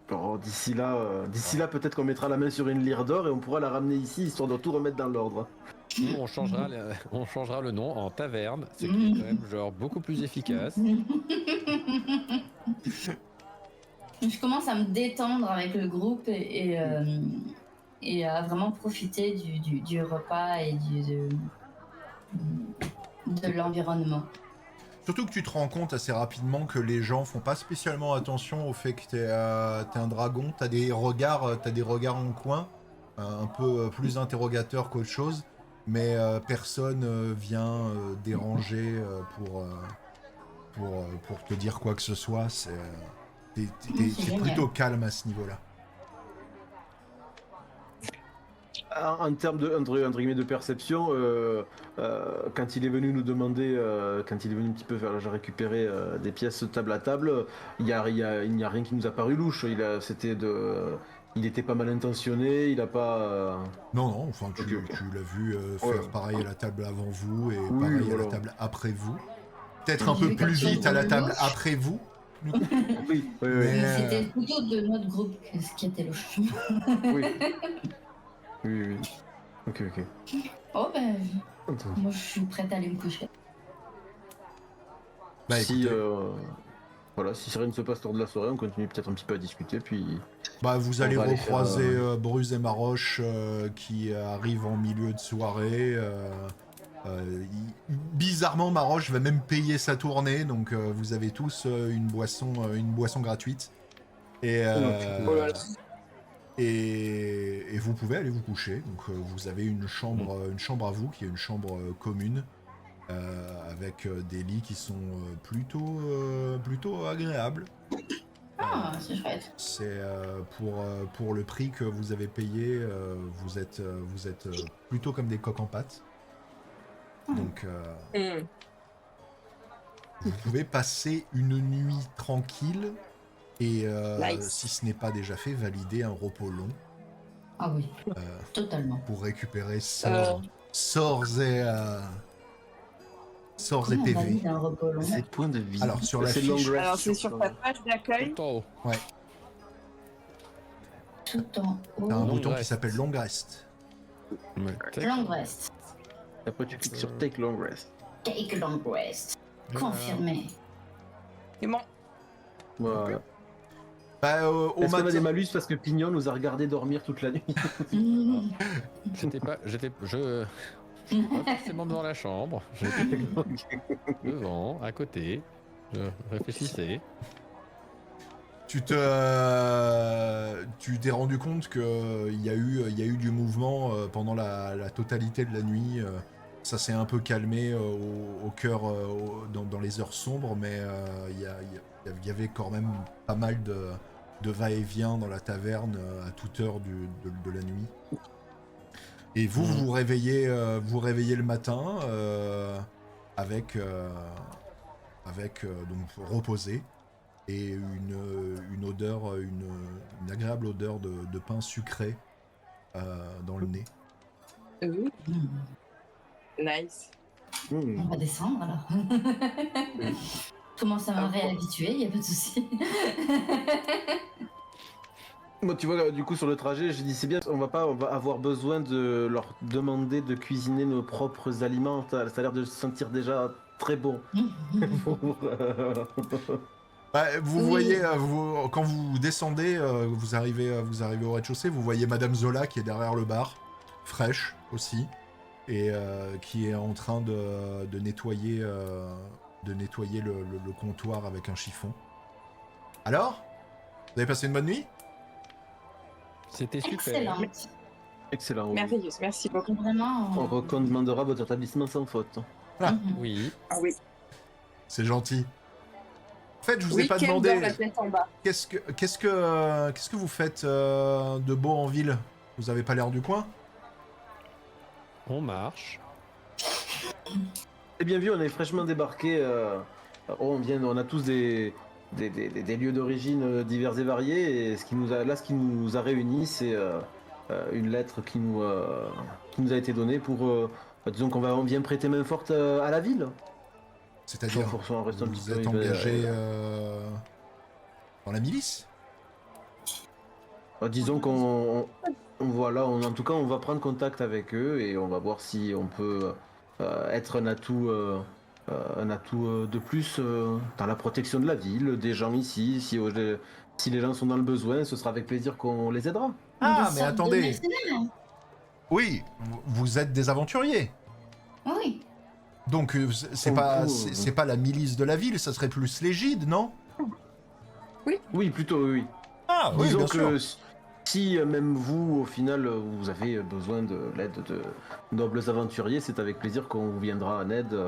Speaker 3: Bon, d'ici là peut-être qu'on mettra la main sur une lyre d'or et on pourra la ramener ici histoire de tout remettre dans l'ordre.
Speaker 4: Nous, on changera le nom en taverne. C'est quand même genre beaucoup plus efficace.
Speaker 5: Je commence à me détendre avec le groupe et à vraiment profiter du repas et de l'environnement.
Speaker 1: Surtout que tu te rends compte assez rapidement que les gens font pas spécialement attention au fait que t'es un dragon. T'as des regards en coin, un peu plus interrogateurs qu'autre chose, mais personne vient déranger pour te dire quoi que ce soit. T'es
Speaker 5: génial.
Speaker 1: plutôt calme à ce niveau-là.
Speaker 3: En termes de, entre guillemets, de perception, quand il est venu nous demander, quand il est venu un petit peu faire récupérer des pièces table à table, il n'y a rien qui nous a paru louche. Il était pas mal intentionné, il a pas.
Speaker 1: Non, enfin tu
Speaker 3: Ok.
Speaker 1: l'as vu faire
Speaker 3: Ouais.
Speaker 1: pareil à la table avant vous et
Speaker 3: Oui,
Speaker 1: pareil à
Speaker 3: voilà.
Speaker 1: la table après vous. Peut-être un
Speaker 5: J'ai
Speaker 1: peu
Speaker 5: vu
Speaker 1: plus
Speaker 5: quelque chose
Speaker 1: vite à la
Speaker 5: de
Speaker 1: table
Speaker 5: louche.
Speaker 1: après vous.
Speaker 3: Oui, oui, oui.
Speaker 1: Mais-
Speaker 5: C'était plutôt de notre groupe que ce qui était louche.
Speaker 3: Oui. Oui. Ok.
Speaker 5: Oh ben, moi je suis prête à aller me coucher.
Speaker 1: Bah,
Speaker 3: si,
Speaker 1: écoutez.
Speaker 3: voilà, si rien ne se passe lors de la soirée, on continue peut-être un petit peu à discuter, puis.
Speaker 1: Bah, vous allez
Speaker 3: On va aller
Speaker 1: recroiser
Speaker 3: faire,
Speaker 1: Bruce et Maroche qui arrivent en milieu de soirée. Bizarrement, Maroche va même payer sa tournée, donc vous avez tous une boisson gratuite. Et,
Speaker 2: Oh là là.
Speaker 1: et vous pouvez aller vous coucher. Donc vous avez une chambre à vous qui est une chambre commune. Avec des lits qui sont plutôt agréables.
Speaker 5: Ah, c'est chouette.
Speaker 1: C'est pour le prix que vous avez payé, vous êtes plutôt comme des coqs en pâte. Donc vous pouvez passer une nuit tranquille et
Speaker 2: Nice.
Speaker 1: si ce n'est pas déjà fait, valider un repos long
Speaker 5: Ah oui, totalement.
Speaker 1: pour récupérer
Speaker 2: Euh.
Speaker 1: sorts et
Speaker 5: Comment on
Speaker 1: PV.
Speaker 5: valide un repos long?
Speaker 3: C'est point de vie.
Speaker 1: Alors, sur la
Speaker 3: C'est
Speaker 1: fiche-
Speaker 3: long rest.
Speaker 2: Alors, c'est sur ta page d'accueil.
Speaker 4: Tout en haut.
Speaker 5: Tout en haut.
Speaker 1: T'as un
Speaker 4: Long
Speaker 1: bouton qui
Speaker 4: rest.
Speaker 1: s'appelle Long Rest.
Speaker 4: Ouais.
Speaker 5: Long rest.
Speaker 3: Après, tu cliques sur Take Long Rest.
Speaker 5: Take long rest. Confirmé.
Speaker 2: Et bon,
Speaker 3: Voilà.
Speaker 1: Bah, au
Speaker 3: Est-ce qu'on a des
Speaker 1: matin.
Speaker 3: malus parce que Pignon nous a regardé dormir toute la nuit?
Speaker 4: J'étais pas forcément devant la chambre. J'étais devant, à côté. Je réfléchissais.
Speaker 1: Tu t'es rendu compte qu'il y a eu du mouvement pendant la totalité de la nuit. Ça s'est un peu calmé au cœur, dans les heures sombres, mais il y avait quand même pas mal de va-et-vient dans la taverne à toute heure de la nuit. Et vous vous réveillez le matin avec donc reposé et une odeur, une agréable odeur de pain sucré dans le nez.
Speaker 2: Nice.
Speaker 5: On va descendre alors. Commence à me réhabituer, il n'y a pas de souci.
Speaker 3: Moi, tu vois, du coup, sur le trajet, j'ai dit c'est bien, on va avoir besoin de leur demander de cuisiner nos propres aliments. Ça a l'air de se sentir déjà très bon.
Speaker 1: Bah, vous
Speaker 5: Oui.
Speaker 1: voyez, quand vous descendez, vous arrivez au rez-de-chaussée, vous voyez Madame Zola qui est derrière le bar, fraîche aussi, et qui est en train de nettoyer, le comptoir avec un chiffon. Alors, vous avez passé une bonne nuit?
Speaker 4: C'était super.
Speaker 5: Excellente.
Speaker 3: Excellent. Oui.
Speaker 2: Merveilleuse, merci beaucoup.
Speaker 5: Vraiment.
Speaker 3: On recommandera votre établissement sans faute.
Speaker 4: Oui.
Speaker 2: Ah oui.
Speaker 1: C'est gentil. En fait, je vous ai pas
Speaker 2: Week-end dans la
Speaker 1: demandé
Speaker 2: tête en bas.
Speaker 1: qu'est-ce que vous faites de beau en ville? Vous avez pas l'air du coin?
Speaker 4: On marche.
Speaker 3: Et bien vu, on est fraîchement débarqué. On a tous des lieux d'origine divers et variés. Et ce qui nous a réunis, c'est une lettre qui nous a été donnée pour, disons on vient prêter main forte à la ville.
Speaker 1: C'est-à-dire,
Speaker 3: Forcément, on reste un petit
Speaker 1: vous
Speaker 3: peu
Speaker 1: êtes
Speaker 3: rivé,
Speaker 1: engagé dans la milice?
Speaker 3: Disons en tout cas, on va prendre contact avec eux et on va voir si on peut être un atout de plus dans la protection de la ville, des gens ici. Si les gens sont dans le besoin, ce sera avec plaisir qu'on les aidera.
Speaker 1: Ah,
Speaker 5: Des
Speaker 1: mais
Speaker 5: sortes de
Speaker 1: attendez.
Speaker 5: mercenaires.
Speaker 1: Oui, vous êtes des aventuriers.
Speaker 5: Oui.
Speaker 1: Donc c'est
Speaker 3: Pour
Speaker 1: pas
Speaker 3: le coup,
Speaker 1: c'est pas la milice de la ville, ça serait plus l'égide, non?
Speaker 3: Oui, plutôt oui.
Speaker 1: Ah oui,
Speaker 3: Disons
Speaker 1: bien
Speaker 3: que
Speaker 1: sûr.
Speaker 3: si même vous, au final, vous avez besoin de l'aide de nobles aventuriers, c'est avec plaisir qu'on vous viendra en aide.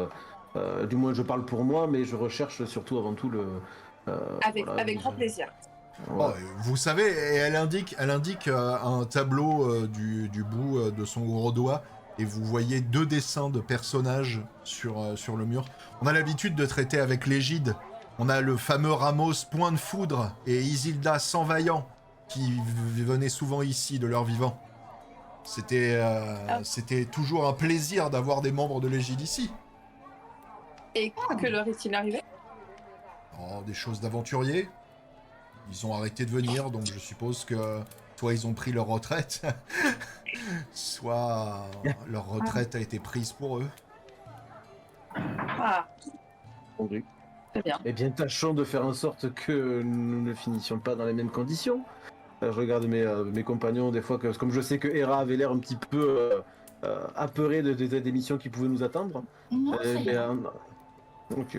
Speaker 3: Du moins, je parle pour moi, mais je recherche surtout avant tout le.
Speaker 2: Avec
Speaker 3: voilà,
Speaker 2: grand plaisir.
Speaker 1: Bon,
Speaker 3: ouais.
Speaker 1: vous savez, et elle indique un tableau du bout de son gros doigt, et vous voyez 2 dessins de personnages sur le mur. On a l'habitude de traiter avec l'égide. On a le fameux Ramos Point de Foudre et Isilda Sans Vaillant, qui venaient souvent ici de leur vivant. C'était toujours un plaisir d'avoir des membres de l'égide ici.
Speaker 2: Et que leur est-il arrivé?
Speaker 1: Oh, des choses d'aventuriers. Ils ont arrêté de venir, donc je suppose que soit ils ont pris leur retraite, soit leur retraite a été prise pour eux.
Speaker 2: Ah,
Speaker 3: Compris.
Speaker 2: très bien.
Speaker 3: Eh bien, tâchons de faire en sorte que nous ne finissions pas dans les mêmes conditions. Je regarde mes compagnons des fois, comme je sais que Hera avait l'air un petit peu apeuré des missions qui pouvaient nous attendre.
Speaker 5: Non, ça ira.
Speaker 3: Ok.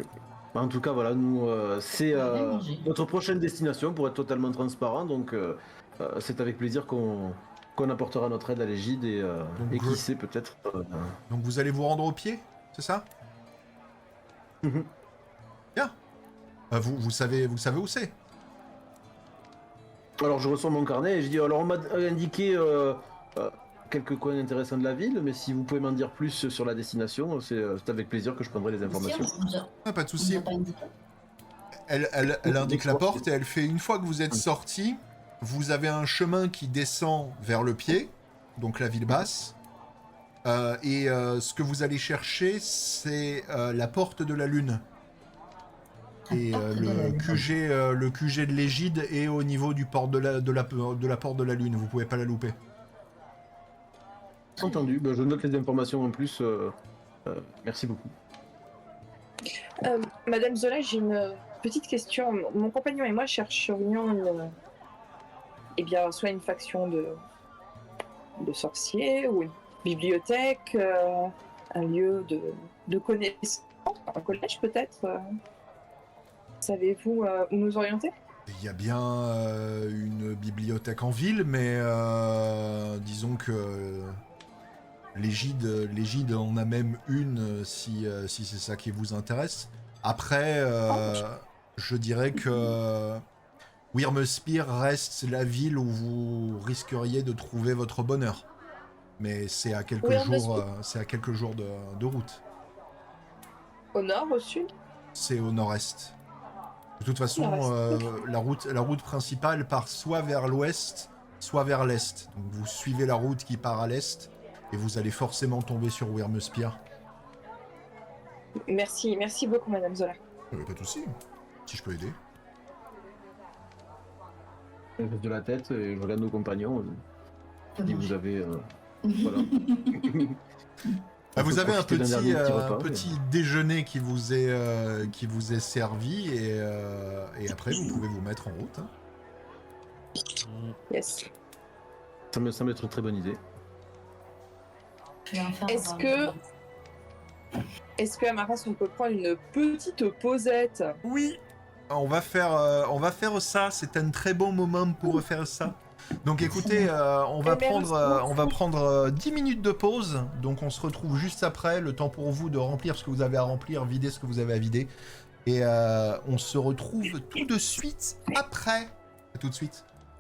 Speaker 3: En tout cas, voilà, nous, c'est
Speaker 5: On va bien manger.
Speaker 3: notre prochaine destination pour être totalement transparent. Donc, c'est avec plaisir qu'on apportera notre aide à l'égide et
Speaker 1: Donc,
Speaker 3: qui sait peut-être.
Speaker 1: Donc vous allez vous rendre au pied, c'est ça?
Speaker 3: Mhm.
Speaker 1: Bien. Vous savez où c'est?
Speaker 3: Alors, je ressors mon carnet et je dis alors, on m'a indiqué quelques coins intéressants de la ville, mais si vous pouvez m'en dire plus sur la destination, c'est avec plaisir que je prendrai les informations.
Speaker 1: Ah, pas de
Speaker 5: On nous
Speaker 1: souci.
Speaker 5: a pas indiqué.
Speaker 1: Elle indique la porte et elle fait, une fois que vous êtes sorti, vous avez un chemin qui descend vers le pied, donc la ville basse. Ce que vous allez chercher, c'est la porte de la lune. Et
Speaker 5: La porte de la lune.
Speaker 1: le QG de l'égide est au niveau du port de la porte de la lune. Vous pouvez pas la louper.
Speaker 3: Entendu, ben, je note les informations en plus. Merci beaucoup.
Speaker 2: Madame Zola, j'ai une petite question. Mon compagnon et moi chercherions eh bien, soit une faction de sorciers ou une bibliothèque, un lieu de connaissance, un collège peut-être. Savez-vous où nous orienter?
Speaker 1: Il y a bien une bibliothèque en ville, mais disons que l'Égide en a même une si c'est ça qui vous intéresse. Après, je dirais que Wyrmespire reste la ville où vous risqueriez de trouver votre bonheur. Mais c'est à quelques jours, de route.
Speaker 2: Au nord, au sud?
Speaker 1: C'est au nord-est. De toute façon, la route principale part soit vers l'ouest, soit vers l'est. Donc vous suivez la route qui part à l'est, et vous allez forcément tomber sur Wyrmespire.
Speaker 2: Merci beaucoup, Madame Zola.
Speaker 1: Pas de soucis, si je peux aider.
Speaker 3: Je lève de la tête et je regarde nos compagnons. Si vous avez... voilà.
Speaker 1: Vous avez un
Speaker 3: repas,
Speaker 1: petit déjeuner qui vous est servi, et après vous pouvez vous mettre en route. Hein.
Speaker 2: Yes.
Speaker 3: Ça me semble être une très bonne idée.
Speaker 2: Est-ce que Amaras, on peut prendre une petite pausette?
Speaker 1: Oui. On va faire ça. C'est un très bon moment pour faire ça. Donc écoutez, on va prendre 10 minutes de pause. Donc on se retrouve juste après, le temps pour vous de remplir ce que vous avez à remplir, vider ce que vous avez à vider. Et on se retrouve tout de suite après. À tout de suite.